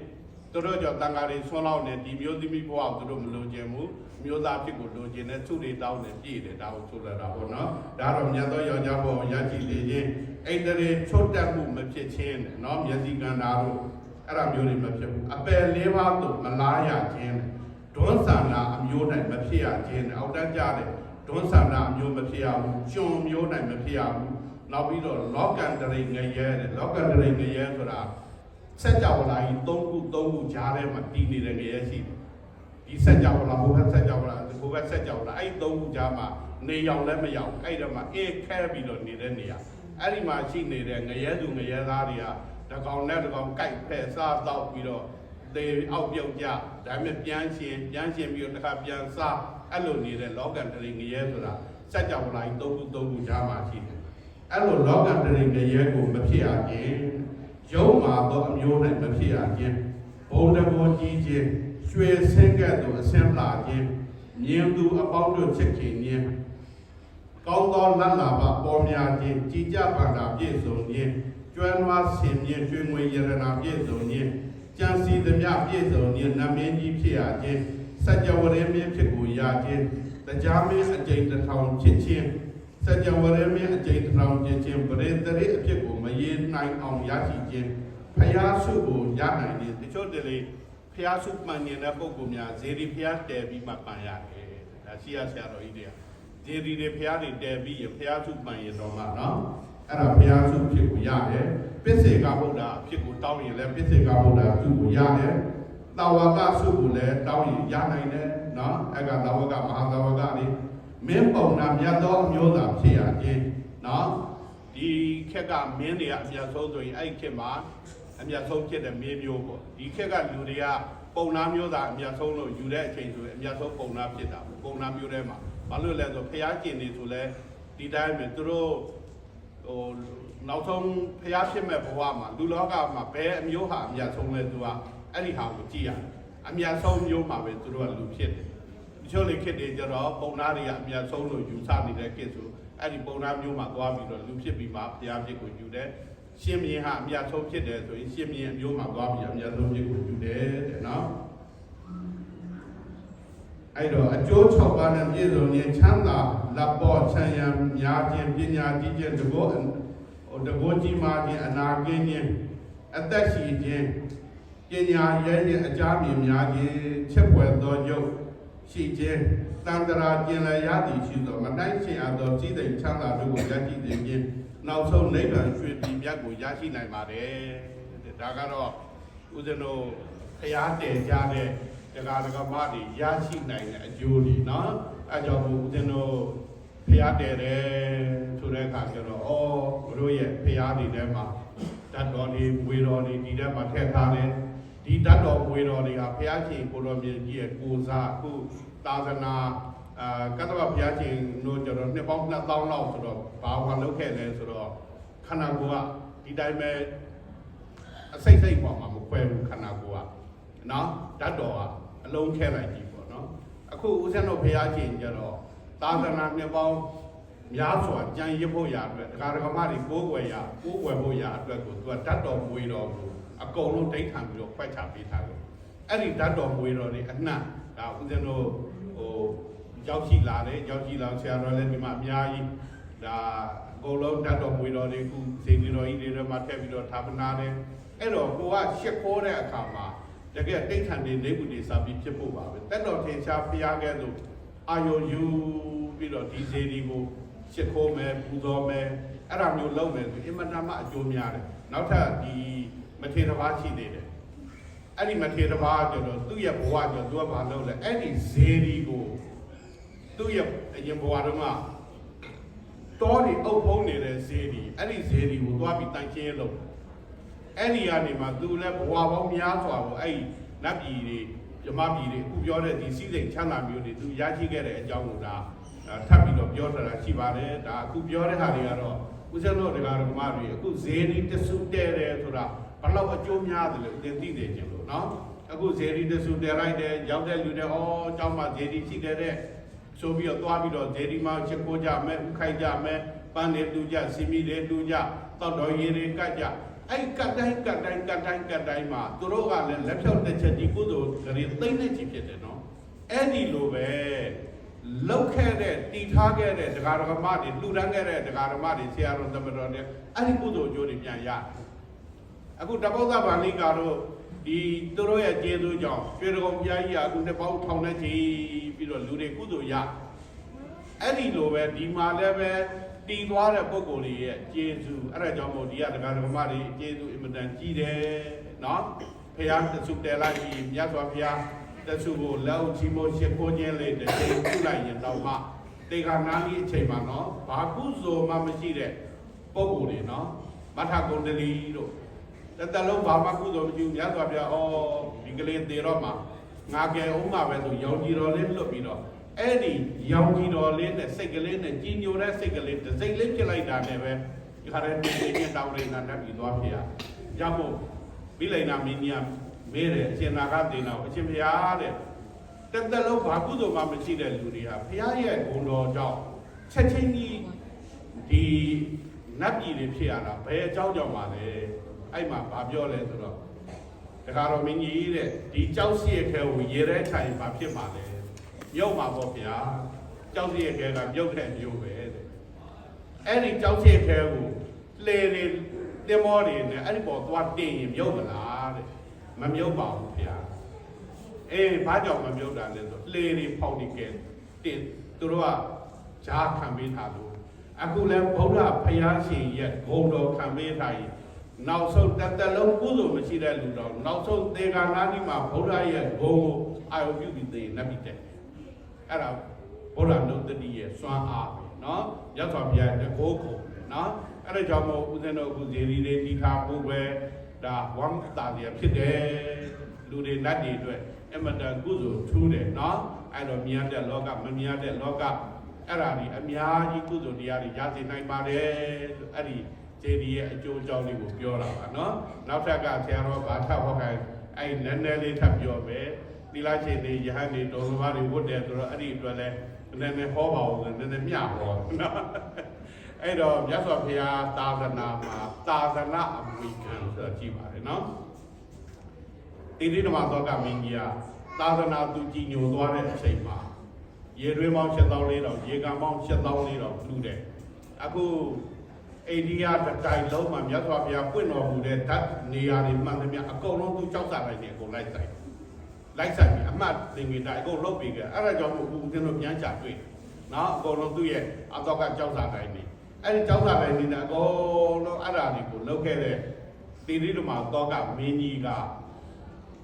သူတို့ကြောတန်ဃာတွေဆွမ်းလောက်နေဒီမျိုးသမီးဘဝကိုသူတို့မလိုချင်ဘူးမျိုးသားဖြစ်ကိုလိုချင်တဲ့သူတွေတောင်းနေပြည့်တယ်ဒါကိုဆိုလာတာပေါ့နော်ဒါတော့မြတ်သောယောက်ျားဘဝရရှိလေခြင်းအိန္ဒြေချွတ်တက်မှုမဖြစ်ခြင်းနဲ့နော်မျက်စိကန္တာတို့အဲ့ဒါမျိုးတွေမဖြစ်ဘူးအပယ်လေးပါးသို့မလားရခြင်းဒွန်းဆန္ဒအမျိုး၌မဖြစ်ရခြင်းအောက်တန်းကြတဲ့ဒွန်းဆန္ဒအမျိုးမဖြစ်ရဘူးကျွန်မျိုး၌မဖြစ်ရဘူးနောက်ပြီးတော့လောကန္တရိငရဲတဲ့လောကန္တရိငရဲဆိုတာစัจ java လာကြီး၃ခုကြားထဲမှာတည်နေတဲ့ငရဲရှိတယ်ဒီစัจ java လာဘုဘစัจ java လာဘုဘစัจ java လာအဲ့၃ခုကြားမှာနေရောက်လည်းမရောက်အဲ့ဒါမှအေးခဲပြီးတော့နေတဲ့နေရာအဲ့ဒီမှာရှိနေတဲ့ငရဲသူငရဲသားတွေကတကောင်နဲ့တကောင်ကြိုက်ဖက်စားတော့ပြီးတော့သေအောက်ပြုတ်ကြဒါပေမဲ့ပြန်ရှင်ပြီးတော့တစ်ခါပြန်စားအဲ့လိုနေတဲ့လောကန္တရိငရဲဆိုတာစัจ java လာကြီး၃ခုကြားမှာရှိတယ်အဲ့လိုလောကန္တရိငရဲကိုမဖြစ်ရခြင်းရုံးမှာတော့အမျိုးနဲ့မဖြစ်ရခြင်းဘုံတဘောကြီးခြင်းရွှေဆင်းကဲ့သို့အစင်းလာခြင်းမြင်သူအပေါင်းတို့ချစ်ခင်ခြင်းကောင်းသောလတ်လာပါပေါ်များခြင်းကြည်ကြပါတာပြည့်စုံခြင်းကျွမ်းနွားဆင်မြင့်ကျွေးငွေယရနာပြည့်စုံခြင်းကြံစီသမျှပြည့်စုံခြင်းနမင်းကြီးဖြစ်ရခြင်းစัจ java ရင်းမြင့်ဖြစ်ကိုရခြင်းတရားမင်းအကျိန်တစ်ထောင်ဖြစ်ခြင်းစัจ java ရင်းမြင့်အကျိန်တစ်ထောင်ဖြစ်ခြင်းပရိသေရိအဖြစ်ကိုမရေနိုင်အောင်ရရှိခြင်းဖယားစုကိုရနိုင်ခြင်းတချို့တလေဖယားစုမှန်နေတဲ့ပုဂ္ဂိုလ်များဇေဒီဖယားတည်ပြီးမှပန်ရတယ်ဒါရှိရဆရာတော်ကြီးတွေကဇေဒီတွေဖယားတွေတည်ပြီးရဖယားစုမှန်ရတော့မှနော်အဲ့ဒါဖယားစုဖြစ်ကိုရတယ်ပစ္စေကဗုဒ္ဓအဖြစ်ကိုတောင်းရင်လည်းပစ္စေကဗုဒ္ဓစုကိုရတယ်တာဝကစုကိုလည်းတောင်းရင်ရနိုင်တယ်နော်အဲ့ကတာဝကမဟာတာဝကတွေမင်းပုံနာမြတ်သောအမျိုးသားဖြစ်ရခြင်းနော်ဒီခက်ကမင်းတွေကအမြတ်ဆုံးဆိုရင်အဲ့ဒီခက်မှာအမြတ်ဆုံးဖြစ်တဲ့မင်းမျိုးပေါ့ဒီခက်ကလူတွေကပုံနာမျိုးသားအမြတ်ဆုံးလို့ယူတဲ့အချိန်ဆိုရင်အမြတ်ဆုံးပုံနာဖြစ်တာပုံနာမျိုးထဲမှာဘာလို့လဲဆိုဖျားကျင်နေဆိုလဲဒီတိုင်းပဲသူတို့ဟိုနောက်ဆုံးဖျားဖြစ်မဲ့ဘဝမှာလူလောကမှာဘယ်အမျိုးဟာအမြတ်ဆုံးလဲသူကအဲ့ဒီဟာကိုကြည့်ရတယ်အမြတ်ဆုံးမျိုးမှာပဲသူတို့ကလူဖြစ်တယ်တချို့လေခက်တွေကြတော့ပုံနာတွေကအမြတ်ဆုံးလို့ယူဆနေတဲ့ကိစ္စဆိုအဲ့ဒီပုံနာမျိုးမှာသွားပြီးတော့လူဖြစ်ပြီးမှဖျားဖြစ်ကိုယူတယ်ရှင်မြင်းဟာအမြတ်ဆုံးဖြစ်တယ်ဆိုရင်ရှင်မြင်းအမျိုးမှာသွားပြီးအမြတ်ဆုံးဖြစ်ကိုယူတယ်တဲ့နော်အဲ့တော့အကျိုး6ပါးနဲ့ပြည့်စုံခြင်းချမ်းသာလက်ပေါ်ချမ်းရများခြင်းပညာကြီးခြင်းတဘောကြီးမာခြင်းအနာကင်းခြင်းအသက်ရှိခြင်းပညာရဲခြင်းအကြမြင်များခြင်းချက်ပွယ်သောရုပ်ရှိခြင်းတန်တရာကျင်လည်ရသည်ရှိသောမတိုင်းရှင်အပ်သောကြီးသိမ်ချမ်းသာတို့ကိုရရှိစေခြင်းနောက်ဆုံးနိဗ္ဗာန်ရွှေပြည်မြတ်ကိုရရှိနိုင်ပါတယ်ဒါကတော့ဦးဇင်းတို့ဖျားတည်ကြတဲ့တရားဓမ္မတွေရရှိနိုင်တဲ့အကျိုးတွေနော်အဲကြောင့်ဦးဇင်းတို့ဖျားတည်တယ်ဆိုတဲ့အခါကျတော့ဘုတို့ရဲ့ဖျားတွေထဲမှာဓာတ်တော်တွေဝေတော်တွေဒီထဲမှာထည့်ထားတယ်ဒီဓာတ်တော်ဝေတော်တွေဟာဘုရားရှင်ကိုတော်မြတ်ကြီးရဲ့ကိုစားအခုသာသနာကတ္တဗဘုရားရှင်တို့ကျတော့နှစ်ပေါင်း2000လောက်ဆိုတော့ဘာမှလုပ်ခဲ့လဲဆိုတော့ခန္ဓာကိုယ်ကဒီတိုင်းပဲအစိတ်ပေါ်မှာမခွဲဘူးခန္ဓာကိုယ်ကနော်ဓာတ်တော်ကအလုံးခဲလိုက်ကြည့်ပေါ့နော်အခုဦးဇင်းတို့ဘုရားရှင်ကျတော့သာသနာနှစ်ပေါင်းများစွာကြံရဖို့ရအတွက်ဒကာဒကမတွေကိုးကွယ်ဖို့ရအတွက်ကိုသူကဓာတ်တော်ဝေတော်ကိုအကုန်လုံးဒိဋ္ဌံပြီးတော့ဖွက်ချပေးထားတယ်အဲ့ဒီဓာတ်တော်ဝေတော်တွေအနှံ့ဒါဦးဇင်းတို့ဟိုရောက်ရှိလာတယ်ရောက်ရှိလာဆရာတော်လည်းဒီမှာအများကြီးဒါအကုန်လုံးဓာတ်တော်ဝေတော်တွေခုစေတီတော်ကြီးတွေထဲမှာထည့်ပြီးတော့ဌာပနာတယ်အဲ့တော့ကိုကရှစ်ခိုးတဲ့အခါမှာတကယ်ဒိဋ္ဌံတွေနေဘူးတွေစာပြီးဖြစ်ဖို့ပါပဲတက်တော်ထင်ရှားဖျားခဲ့လို့အာယုယူပြီးတော့ဒီစေတီကိုရှစ်ခိုးမယ်ပူဇော်မယ်အဲ့ဒါမျိုးလုပ်မယ်ဆိုအင်မတန်မှအကျိုးများတယ်နောက်ထပ်ဒီမထေရဘာရှိသေးတယ်အဲ့ဒီမထေရဘာကျတော့သူ့ရဲ့ဘဝကျတော့သူကဘာလုပ်လဲအဲ့ဒီဇေဒီကိုသူ့ရဲ့အရင်ဘဝတုန်းက တော်ဒီအုပ်ဖုံးနေတဲ့ဈေးဒီအဲ့ဒီဈေးဒီကိုသွားပြီးတန်ရှင်းလို့အဲ့ဒီကနေမှသူလည်းဘဝပေါင်းများစွာကိုအဲ့ဒီနတ်ပြည်တွေမြမပြည်တွေအခုပြောတဲ့ဒီစီးစိမ်ချမ်းသာမျိုးတွေသူရရှိခဲ့တဲ့အကြောင်းကိုဒါထပ်ပြီးတော့ပြောထားတာရှိပါတယ်ဒါအခုပြောတဲ့ဟာတွေကတော့ဦးဇင်းတို့တရားတော်မတွေအခုဈေးဒီတဆုတဲတယ်ဆိုတာဘလောက်အကျိုးများတယ်လို့သင်သိနေကြလို့နော်အခုဈေးဒီတဆုတဲလိုက်တယ်ရောက်တဲ့လူတွေဩအကြောင်းမှဈေးဒီရှိတယ်တဲ့ဆိုပြီးတော့သွားပြီးတော့ဈေးဒီမှာချက်ကိုကြမယ်ဥခိုက်ကြမယ်ပန်းနေတူကြစီမီတွေတူကြတောက်တော်ရည်တွေကတ်ကြအဲ့ကတ်တိုင်းမှာသူတို့ကလည်းလက်ဖြောက်တစ်ချက်ဒီကုသိုလ်ဂရီသိမ့်နေချင်ဖြစ်တယ်နော်အဲ့ဒီလိုပဲလောက်ခဲ့တဲ့တည်ထားခဲ့တဲ့တရားဓမ္မတွေလှူဒန်းခဲ့တဲ့တရားဓမ္မတွေဆရာတော်သမတော်တွေအဲ့ဒီကုသိုလ်အကျိုးတွေပြန်ရအခုတပုဒ္ဒဗာလိကာတို့ဒီသူတို့ရဲ့ကျေးဇူးကြောင့်ရွှေဒဂုံဘုရားကြီးကအခုနှစ်ပေါင်းထောင်နဲ့ချီပြီးတော့လူတွေကုသိုလ်ရအဲ့ဒီလိုပဲဒီမှာလည်းပဲတည်သွားတဲ့ပုဂ္ဂိုလ်တွေရဲ့ကျေးဇူးအဲ့ဒါကြောင့်မို့ဒီကတရားဓမ္မတွေကျေးဇူးအင်မတန်ကြီးတယ်နော်ဖះတဆုတဲလိုက်ပြီးမြတ်စွာဘုရားတဆုကိုလက်ချီမိုးရှစ်ခိုးခြင်းလေးတစ်ချိန်ပြုလိုက်ရင်တော့မှတေခါနာလီအချိန်မှာနော်ဘာကုသိုလ်မှမရှိတဲ့ပုဂ္ဂိုလ်တွေနော်မထကုန္ဒလီတို့တလုံးဘာမှကုသိုလ်မရှိဘူးမြတ်စွာဘုရားဩဒီကလေးသေတော့မှငါကဲအောင်မှာပဲဆိုရောင်ကြည်တော်လေးလွတ်ပြီးတော့အဲ့ဒီရောင်ကြည်တော်လေးနဲ့စိတ်ကလေးနဲ့ကြီးညိုတဲ့စိတ်ကလေးတစ်စိတ်လေးဖြစ်လိုက်တာနဲ့ပဲဒီခါတဲ့ဒီနေ့တောင်းနေတာတက်ပြီးသွားဖြစ်ရကြောင့်မို့မိလိုက်နာမင်းကြီးမဲတယ်အရှင်နာဂသေနာကိုအရှင်ဘုရားတဲ့တက်လုံးဘာကုသိုလ်မှမရှိတဲ့လူတွေဟာဘုရားရဲ့ဂုဏ်တော်ကြောင့်ချက်ချင်းကြီးဒီနတ်ပြည်တွေဖြစ်ရတာဘယ်အကြောင်းကြောင့်ပါလဲအဲ့မှာဗာပြောလဲဆိုတော့တခါတော့မင်းကြီးတဲ့ဒီကြောက်စီရဲ့ခဲကိုရေထဲထိုင်ပါဖြစ်ပါလေမြုပ်မှာပေါ့ဗျာကြောက်စီရဲ့ခဲကမြုပ်တဲ့မျိုးပဲတဲ့အဲ့ဒီကြောက်စီရဲ့ခဲကိုလေလေတင်မောတွေနဲ့အဲ့ဒီပေါ်သွားတင်ရင်မြုပ်မလားတဲ့မမြုပ်ပါဘူးဗျာအေးဘာကြောင့်မမြုပ်တာလဲဆိုလေတွေဖောက်နေကဲတင်သူတို့ကဈာခံပေးထားလို့အခုလည်းဗုဒ္ဓဘုရားရှင်ရဲ့ဂုဏ်တော်ခံပေးထားရင်နောက်ဆုံးတလုံးကုသိုလ်မရှိတဲ့လူတော်နောက်ဆုံးသေဂာနာတိမှာဗုဒ္ဓရဲ့ဂုဏ်ကိုအာရုံပြုပြီးသေနတ်ပြီးတဲ့အဲ့ဒါဗုဒ္ဓနုတ္တိရဲ့စွမ်းအားပဲเนาะရသော်ဘုရားတကိုးခုံเนาะအဲ့ဒါကြောင့်မို့ဦးဇင်းတို့အခုဇေဒီလေးဒီခါပို့ပဲဒါဝမ်းတာရဖြစ်တယ်လူတွေနတ်တွေအတွက်အမတန်ကုသိုလ်ထူးတယ်เนาะအဲ့တော့မြတ်တဲ့လောကမမြတ်တဲ့လောကအဲ့ဒါဒီအများကြီးကုသိုလ်တရားတွေရရှိနိုင်ပါတယ်ဆိုအဲ့ဒီဇေဒီရဲ့အကျိုးအကြောင်းလေးကိုပြောတာပါเนาะနောက်ထပ်ကဆရာတော်ဘာထဟောခိုင်းအဲ့နည်းနည်းလေးထပ်ပြောပဲသီလရှင်တွေယဟန်တွေတော်တော်တွေဝတ်တယ်ဆိုတော့အဲ့ဒီအတွက်လည်းနည်းနည်းဟောပါဦးနည်းနည်းမျှဟောเนาะအဲ့တော့မြတ်စွာဘုရားသာသနာမှာသာသနာအမွေခံဆိုတာကြည့်ပါတယ်เนาะတိတိဓမ္မသောကမင်းကြီးကသာသနာသူကြည်ညိုသွားတဲ့အချိန်မှာရေတွင်းပေါင်း7400ရေကန်ပေါင်း7400လူတယ်အခုအိန္ဒိယတိုင်းလုံးမှာမြတ်စွာဘုရားပွင့်တော်မူတဲ့ဓာတ်နေရာတွေမှန်သမျှအကုန်လုံးသူကြောက်စားလိုက်နေအကုန်လိုက်ဆိုင်ပြီးအမှတ်သင်္ကေတအကုန်လုပ်ပြီးကြအဲ့ဒါကြောင့်မို့ဦးဇင်းတို့ပြန်ချတွေ့နော်အကုန်လုံးသူ့ရဲ့အတော့ကကြောက်စားတိုင်းနေအဲ့ဒီကြောက်စားတိုင်းနေတဲ့အကုန်လုံးအဲ့ဒါတွေကိုလုပ်ခဲ့တဲ့တိရိဓမ္မသောကမင်းကြီးက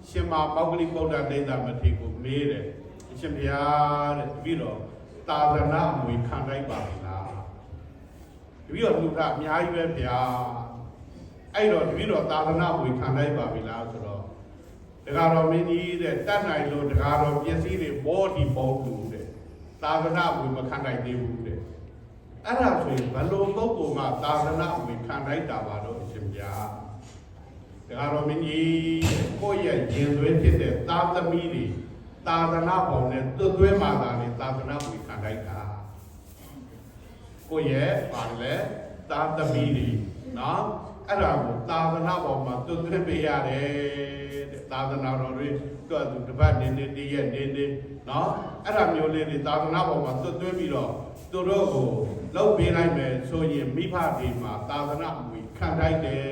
ရှင်မပေါဂလိဗုဒ္ဓဒိဋ္ဌမထေရကိုမေးတယ်အရှင်ဘုရားတဲ့ပြီးတော့သာသနာအမွေခံလိုက်ပါလားတပည့်တော်လူကအများကြီးပဲဗျာအဲ့တော့တပည့်တော်သာသနာ့ဝင်ခံလိုက်ပါပြီလားဆိုတော့တက္ကတော်မင်းကြီးတဲ့တတ်နိုင်လို့တက္ကတော်ပစ္စည်းတွေဘောဒီပေါင်းလို့တဲ့သာသနာ့ဝင်မခံနိုင်သေးဘူးတဲ့အဲ့ဒါဆိုရင်ဘလို့ပုဂ္ဂိုလ်ကသာသနာ့ဝင်ခံလိုက်တာပါတော့အရှင်ဗျာတက္ကတော်မင်းကြီးကိုယ့်ရဲ့ရင်သွေးဖြစ်တဲ့သာသမီတွေသာသနာ့ဘောင်နဲ့သွတ်သွဲမှသာလေသာသနာ့ဝင်ခံလိုက်တာကိုရဲ့ပါလေသာသမီတွေနော်အဲ့ဒါကိုသာသနာပေါ်မှာသွတ်သွင်းပေးရတယ်တဲ့သာသနာတော်တွေသူ့အတူတပတ်နေတည်းရဲ့နေနော်အဲ့ဒါမျိုးလေးတွေသာသနာပေါ်မှာသွတ်သွင်းပြီးတော့သူတို့ကိုလုပ်ပေးလိုက်မယ်ဆိုရင်မိဘတွေမှာသာသနာမွေခံလိုက်တယ်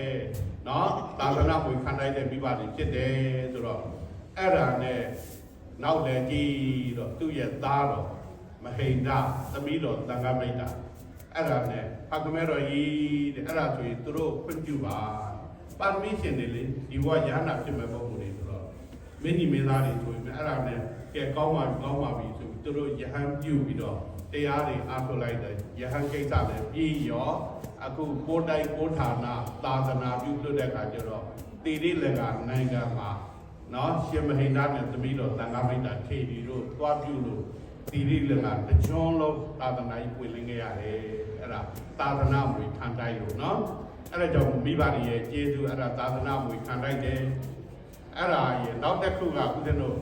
နော်သာသနာမွေခံလိုက်တဲ့မိဘတွေဖြစ်တယ်ဆိုတော့အဲ့ဒါနဲ့နောက်လည်းကြည့်တော့သူ့ရဲ့သားတော်မဟိန္ဒသမီးတော်သံဃမိတ်တာအဲ့ဒါနဲ့ဖကမဲတော်ကြီးတဲ့အဲ့ဒါဆိုရင်သူတို့ခွင့်ပြုပါပါရမီရှင်တွေလေဒီဘဝရဟနာဖြစ်မဲ့ပုဂ္ဂိုလ်တွေဆိုတော့မ င်းကြီးမင်းသားတွေဆိုရင်အဲ့ဒါနဲ့ကဲကောင်းပါပြီဆိုပြီးသူတို့ယဟန်ပြုပြီးတော့တရားတွေအားထုတ်လိုက်တယ်ယဟန်ကိစ္စလည်းပြီးရောအခုကိုယ်တိုင်ကိုယ်ဌာနသာသနာပြုလုပ်တဲ့အခါကျတော့တိရိလကနိုင်ငံမှာနော်ရှင်မဟိန္ဒနဲ့သမီးတော်သံဃာမိတ်တာထေရီတို့သွားပြုလို့တိရိလကတချွန်းလုံးသာသနာ့ကိုလင်းခဲ့ရတယ်အဲ့ဒါသာသနာ့မွေခံတိုက်လို့နော်အဲ့ဒါကြောင့်မိဘတွေရဲ့ကျေးဇူးအဲ့ဒါသာသနာ့မွေခံတိုက်တယ်အဲ့ဒါရဲ့နောက်တစ်ခုကဦးဇင်းတို့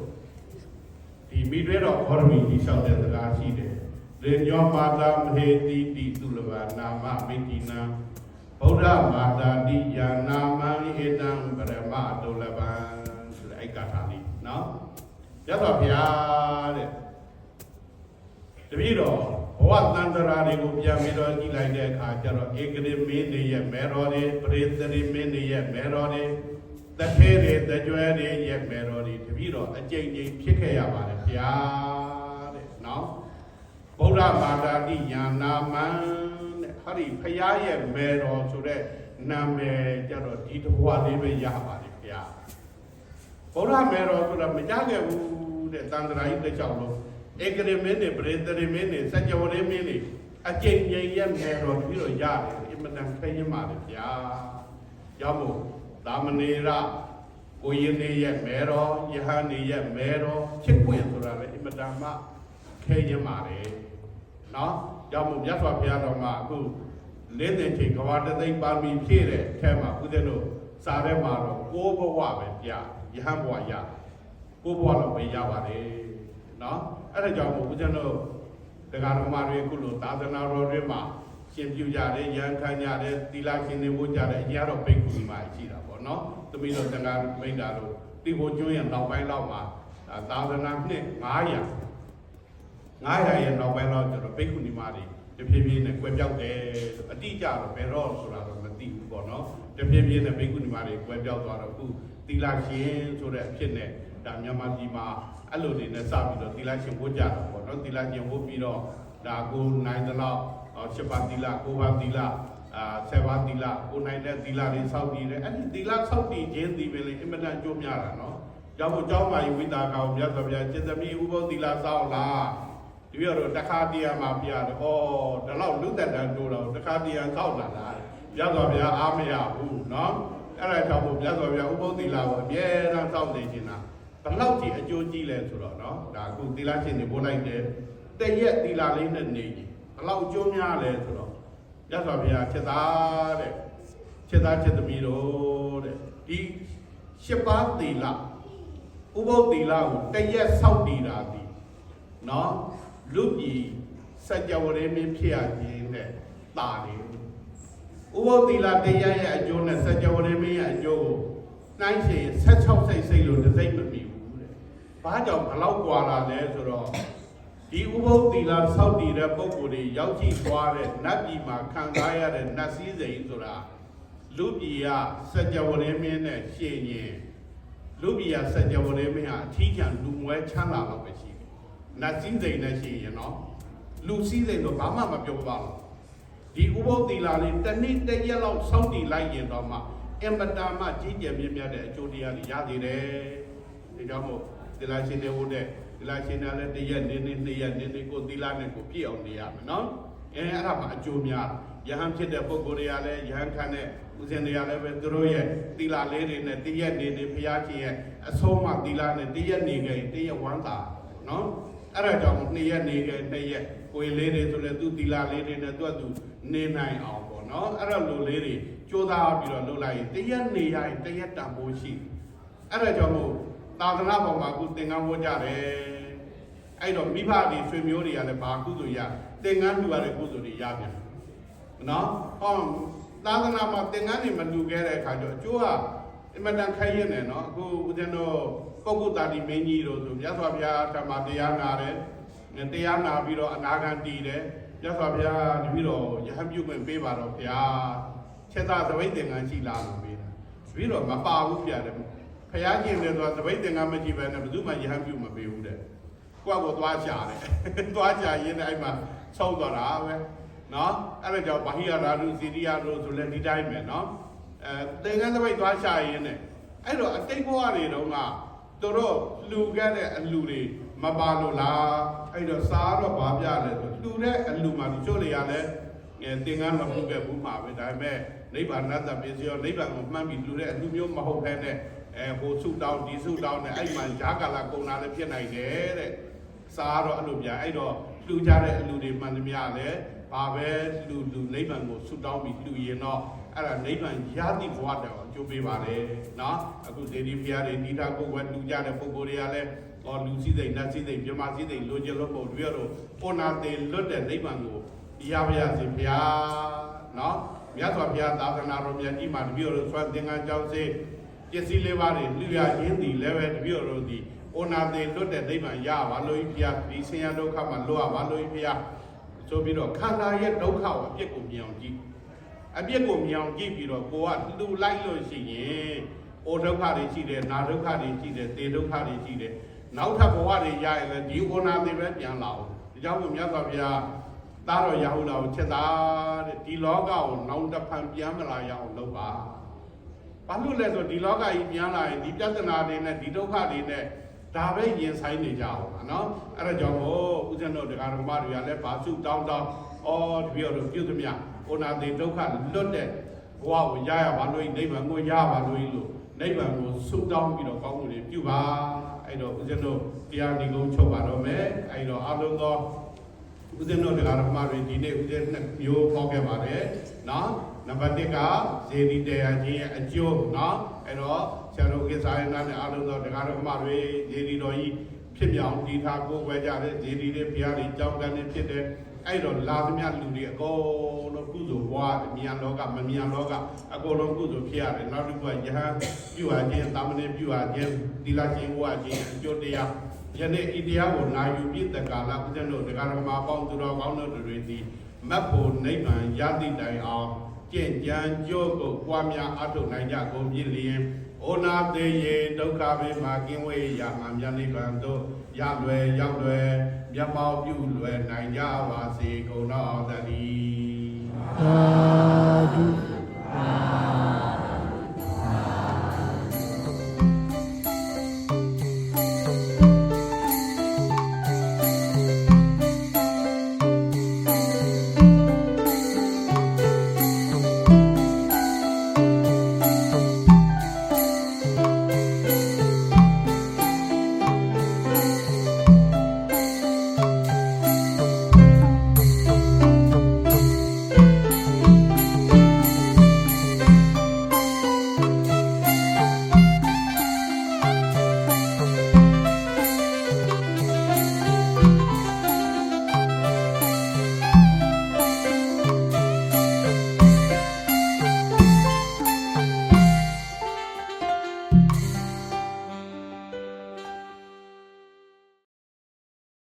ဒီမိတွဲတော်ဘောရမီကြီးလျှောက်တဲ့စကားရှိတယ်ရေညောမာတာမဟေတိတိသုလဘာနာမမိတိနံဗုဒ္ဓမာတာတိယာနာမံဧတံပရမဒုလဘံဆိုတဲ့အဲ့ကာထာလေးနော်ရသော်ဘုရားတဲ့တပည့်တော်ဘဝတန်တရာတွေကိုပြန်ပြီးတော့ကြည့်လိုက်တဲ့အခါကျတော့ဧကရေမင်းတွေရဲ့မဲတော်တွေပရိသရိမင်းတွေရဲ့မဲတော်တွေတထဲတွေတကြွယ်တွေရဲ့မဲတော်တွေတပည့်တော်အကျဉ်းချင်းဖြစ်ခဲ့ရပါတယ်ဘုရားတဲ့နော်ဗုဒ္ဓဘာသာတိယာနာမံတဲ့ဟာဒီဘုရားရဲ့မဲတော်ဆိုတဲ့နာမည်ကျတော့ဒီတဘဝလေးပဲရပါတယ်ဘုရားဗုဒ္ဓမဲတော်ဆိုတာမကြခဲ့ဘူးတဲ့တန်တရာကြီးတစ်ချောင်းလုံးဧကရေမင်းတွေပရိသရိမင်းတွေစัจ java ရေမင်းတွေအကျဉ်းချင်းရဲ့မဲတော်ပြီးတော့ရတယ်အမှန်တန်ခဲရင်ပါတယ်ဘုရားရောက်မို့သာမဏေရကိုရင်နေရဲ့မဲတော်ယဟန်နေရဲ့မဲတော်ဖြစ်ခွင့်ဆိုတာလည်းအမှန်တန်မှခဲရင်ပါတယ်နော်ရောက်မို့မြတ်စွာဘုရားတော်မှာအခုလေးသိချိန်ကဘာတသိမ့်ပါမီဖြည့်တဲ့အထက်မှာဦးဇင်းတို့စာထဲမှာတော့ကိုးဘဝပဲပြယဟန်ဘဝရကိုးဘဝတော့ပဲရပါတယ်နော်အဲ့ဒါကြောင့်မို့ဦးဇင်းတို့တရားတော်မှာတွေအခုလိုသာသနာတော်တွေမှာရှင်ပြုကြတယ်ရန်ခံကြတယ်သီလရှင်တွေဝတ်ကြတယ်အရင်တော့ပိတ်ကူမှာရှိတာပေါ့နော်သမီးတို့တရားမိတ်တာတို့တိဖို့ကျွန်းရနောက်ပိုင်းလောက်မှာသာသနာနှစ်900ရဲ့နောက်ပိုင်းတော့ကျွန်တော်ပိတ်ကူမှာတွေတဖြည်းဖြည်းနဲ့ကွယ်ပြောက်တယ်အတိအကျတော့ဘယ်တော့ဆိုတာတော့မသိဘူးပေါ့နော်တဖြည်းဖြည်းနဲ့ပိတ်ကူမှာတွေကွယ်ပြောက်သွားတော့အခုသီလရှင်ဆိုတဲ့အဖြစ်နဲ့ဒါမြန်မာပြည်မှာအဲ့လိုတွေနဲ့စပြီးတော့သီလရှင်ဝတ်ကြတာပေါ့နော်သီလရှင်ဝတ်ပြီးတော့ဒါကိုနိုင်တဲ့လောက်7ပါးသီလ9ပါးသီလ7ပါးသီလကိုနိုင်တဲ့သီလတွေစောင့်တည်တယ်အဲ့ဒီသီလစောင့်တည်ခြင်းဒီပဲလေအင်မတန်ကြိုးများတာနော်ကြောင့်ကျောင်းမာယဝိတာကောင်မြတ်စွာဘုရားစေတမီဥပုသ်သီလစောင့်လားဒီပြတော့တခါတည်းမှာပြရတယ်ဩဒါတော့လူသက်တန်တိုးတော့တခါတည်းစောင့်လာလားမြတ်စွာဘုရားအားမရဘူးနော်အဲ့ဒါကြောင့်မို့မြတ်စွာဘုရားဥပုသ်သီလကိုအမြဲတမ်းစောင့်နေခြင်းတာဘလောက်ကြီးအကျိုးကြီးလဲဆိုတော့နော်ဒါအခုသီလရှင်တွေပို့လိုက်တယ်တရက်သီလလေးနဲ့နေကြီးဘလောက်အကျိုးများလဲဆိုတော့မြတ်စွာဘုရားချက်သားတဲ့ချက်သားချက်သမီးတို့တဲ့ဒီ7ပါးသီလဥပုသ်သီလကိုတရက်စောင့်တည်တာဒီနော်လူပြည်စัจ java ရေမင်းဖြစ်ရခြင်းနဲ့တာတယ်ဥပုသ်သီလတရားရဲ့အကျိုးနဲ့စัจ java ရေမင်းရဲ့အကျိုးကိုနှိုင်းရှင်16စိတ်လို့တစ်စိတ်မမီဘူးတဲ့။ဘာကြောင့်ဘလောက်ကွာလာလဲဆိုတော့ဒီဥပုသ်သီလစောင့်တည်တဲ့ပုဂ္ဂိုလ်တွေရောက်ကြည့်သွားတဲ့နတ်ပြည်မှာခံစားရတဲ့နတ်စည်းစိမ်ဆိုတာလူပြည်ကစัจ java ရေမင်းနဲ့ရှင်ရင်လူပြည်ကစัจ java ရေမင်းဟာအထီးကျန်လူမွဲချမ်းသာတော့ပဲရှိတယ်။နတ်စည်းစိမ်နဲ့ရှင်ရင်နော်လူစည်းစိမ်တော့ဘာမှမပြောပါဘူး။ဒီဥပုသ်သီလလေးတစ်နေ့တစ်ရက်လောက်စောင့်တည်လိုက်ရင်တော့မှအင်မတန်မှကြီးကျယ်မြင့်မြတ်တဲ့အကျိုးတရားတွေရသေးတယ်။ဒီကြောင့်မို့သီလရှင်တွေဟုတ်တဲ့သီလရှင်တွေလည်းတစ်ရက်နေနေ2ရက်နေနေကိုသီလနဲ့ကိုပြည့်အောင်နေရမယ်နော်။အဲ့ဒါမှအကျိုးများယဟန်ဖြစ်တဲ့ပုဂ္ဂိုလ်တွေကလည်းယဟန်ခံတဲ့ဦးဇင်းတွေကလည်းပဲသူတို့ရဲ့သီလလေးတွေနဲ့တစ်ရက်နေနေဘုရားရှင်ရဲ့အဆုံးအမသီလနဲ့တစ်ရက်နေခဲ့တစ်ရက်ဝမ်းသာနော်။အဲ့ဒါကြောင့်2ရက်နေခဲ့2ရက်ကိုယ်လေးတွေဆိုလည်းသူသီလလေးတွေနဲ့သူနေနိုင်အောင်ပေါ့နော်။အဲ့ဒါလိုလေးတွေကြိုးစားပြီးတော့လုပ်လိုက်ရင်တရက်နေရရင်တရက်တန်ဖိုးရှိအဲ့ဒါကြောင့်မို့သာသနာပေါ်မှာအခုသင်္ကန်းဝတ်ကြတယ်အဲ့တော့မိဘတွေဆွေမျိုးတွေကလည်းဘာကုသိုလ်ရသင်္ကန်းလူရတဲ့ကုသိုလ်တွေရပြန်နော်ဟောသာသနာမှာသင်္ကန်းတွေမလူခဲ့တဲ့အခါကျတော့အကျိုးကအင်မတန်ခိုင်းရနေနော်အခုဦးဇင်းတို့ပုဂ္ဂုတာတိမင်းကြီးတို့ဆိုမြတ်စွာဘုရားဓမ္မတရားနာတယ်တရားနာပြီးတော့အနာဂတ်တည်တယ်မြတ်စွာဘုရားတပည့်တော်ယဟန်ပြုခွင့်ပေးပါတော့ဘုရားချက်သားသပိတ်သင်္ကန်းရှိလားလို့မေးတာပြီးတော့မပါဘူးပြတယ်ဖယားရှင်လည်းဆိုသပိတ်သင်္ကန်းမကြည့်ပဲနဲ့ဘယ်သူမှယဟန်ပြုမပေးဘူးတဲ့ကိုယ့်ကိုသွားချတယ်သွားချရင်းနဲ့အဲ့မှာဆုံးသွားတာပဲနော်အဲ့ဒါကြောင့်ဘာဟိယရာဓုစီရိယတို့ဆိုလည်းဒီတိုင်းပဲနော်သင်္ကန်းသပိတ်သွားချရင်းနဲ့အဲ့တော့အတိတ်ဘဝတွေတုန်းက တို့လူခဲ့တဲ့အလူတွေမပါလို့လားအဲ့တော့စားတော့ဘာပြလဲဆိုလူတဲ့အလူမှာတချို့တွေကလည်းသင်္ကန်းမပြုခဲ့ဘူးမှာပဲဒါပေမဲ့နိဗ္ဗာန်တပစ္စည်းရောနိဗ္ဗာန်ကိုမှန်းပြီးလူတဲ့အလူမျိုးမဟုတ်ဘဲနဲ့ဟိုဆုတောင်းဒီဆုတောင်းနဲ့အဲ့မှာဈာကာလကုန်တာလည်းဖြစ်နိုင်တယ်တဲ့စားတော့အဲ့လိုပြအဲ့တော့လူကြတဲ့အလူတွေမှန်သမျှလည်းဘာပဲလူနိဗ္ဗာန်ကိုဆုတောင်းပြီးလူရင်တော့အဲ့ဒါနိဗ္ဗာန်ရသည့်ဘဝတောင်ကြိုးပေးပါလေနော်အခုဒေဒီဖျားတွေဒီတာကိုယ်ဝဲလူကြတဲ့ပုဂ္ဂိုလ်တွေကလည်းလူစည်းစိမ်နတ်စည်းစိမ်ပြမစည်းစိမ်လိုချင်လို့ပေါ့တို့ရတော့ပုဏ္ဏတေလွတ်တဲ့နိဗ္ဗာန်ကိုရပါရစေဗျာနော်မြတ်စွာဘုရားသာသနာတော်မြတ်ကြီးမှာတပည့်တော်ဆွမ်းသင်္ကန်းကြောင်းစေပစ္စည်းလေးပါးတွေလူရခြင်းသည်လည်းပဲတပည့်တော်ဒီပုဏ္ဏတေလွတ်တဲ့နိဗ္ဗာန်ရပါလို့ဘုရားဒီဆင်းရဲဒုက္ခမှာလွတ်ရပါလို့ဘုရားဆိုပြီးတော့ခန္ဓာရဲ့ဒုက္ခကိုအပြစ်ကိုမြင်အောင်ကြည့်အပြစ်ကိုမြင်အောင်ကြည့်ပြီးတော့ကိုကလူလိုက်လို့ရှိရင်အိုဒုက္ခတွေရှိတယ်နာဒုက္ခတွေရှိတယ်သေဒုက္ခတွေရှိတယ်နောက်ထပ်ဘဝတွေရရင်လည်းဒီဩနာသေးပဲပြန်လာအောင်ဒီကြောင့်မို့မြတ်စွာဘုရားသားတော်ရာဟုလာကိုချက်သားတဲ့ဒီလောကကိုနောက်တစ်ဖန်ပြန်မလာရအောင်လုပ်ပါဘာလို့လဲဆိုဒီလောကကြီးပြန်လာရင်ဒီပြဿနာတွေနဲ့ဒီဒုက္ခတွေနဲ့ဒါပဲရင်ဆိုင်နေကြအောင်ပါနော်အဲ့ဒါကြောင့်မို့ဦးဇင်းတို့တရားတော်မတွေကလည်းဘာစုတောင်းတပည့်တော်ပြုသမျှဩနာသေးဒုက္ခလွတ်တဲ့ဘဝကိုရရပါလို့နိဗ္ဗာန်ကိုရပါလို့နိဗ္ဗာန်ကိုဆုတောင်းပြီးတော့ကောင်းမှုတွေပြုပါအဲ့တော့ဦးဇင်းတို့တရားဒီကုန်းချုပ်ပါတော့မယ်အဲ့တော့အလုံးသောဦးဇင်းတို့တရားဓမ္မတွေဒီနေ့ဦးဇင်းနှစ်မျိုးဟောခဲ့ပါတယ်နော်နံပါတ်1ကဇေဒီတရားချင်းရဲ့အကျိုးနော်အဲ့တော့ဆရာတော်ကိစ္စရနာနဲ့အလုံးသောတရားဓမ္မတွေဇေဒီတော်ကြီးဖြစ်မြောင်တည်ထားကိုယ်ဝဲကြတဲ့ဇေဒီတွေဘုရားတွေကြောင်းကန်နေဖြစ်တဲ့အဲ့တော့လာသမျှလူတွေအကုန်လုံးကုသိုလ်ဘဝမြန်လောကမမြန်လောကအကုန်လုံးကုသိုလ်ဖြစ်ရတယ်နောက်တစ်ခုကယဟန်ပြုအပ်ခြင်းတာမဏေပြုအပ်ခြင်းသီလရှင်ဝတ်ခြင်းအကျိုးတရားယနေ့ဤတရားကိုနာယူပြည့်တက္ကလာဦးဇင်းတို့တရားဓမ္မပေါင်းသူတော်ကောင်းတို့တွေသည်မတ်ဖို့နိဗ္ဗာန်ရသည့်တိုင်အောင်ကျင့်ကြံကြိုးကိုပွားများအထောက်နိုင်ကြကုန်ပြီလျင်ဩနာသေးရေဒုက္ခဘေးမှာကင်းဝေးရမှာမြတ်နိဗ္ဗာန်သို့ရလွယ်ရောက်လွယ်မြတ်မောပြုလွယ်နိုင်ကြပါစေကုန်တော်တည်း သာဓု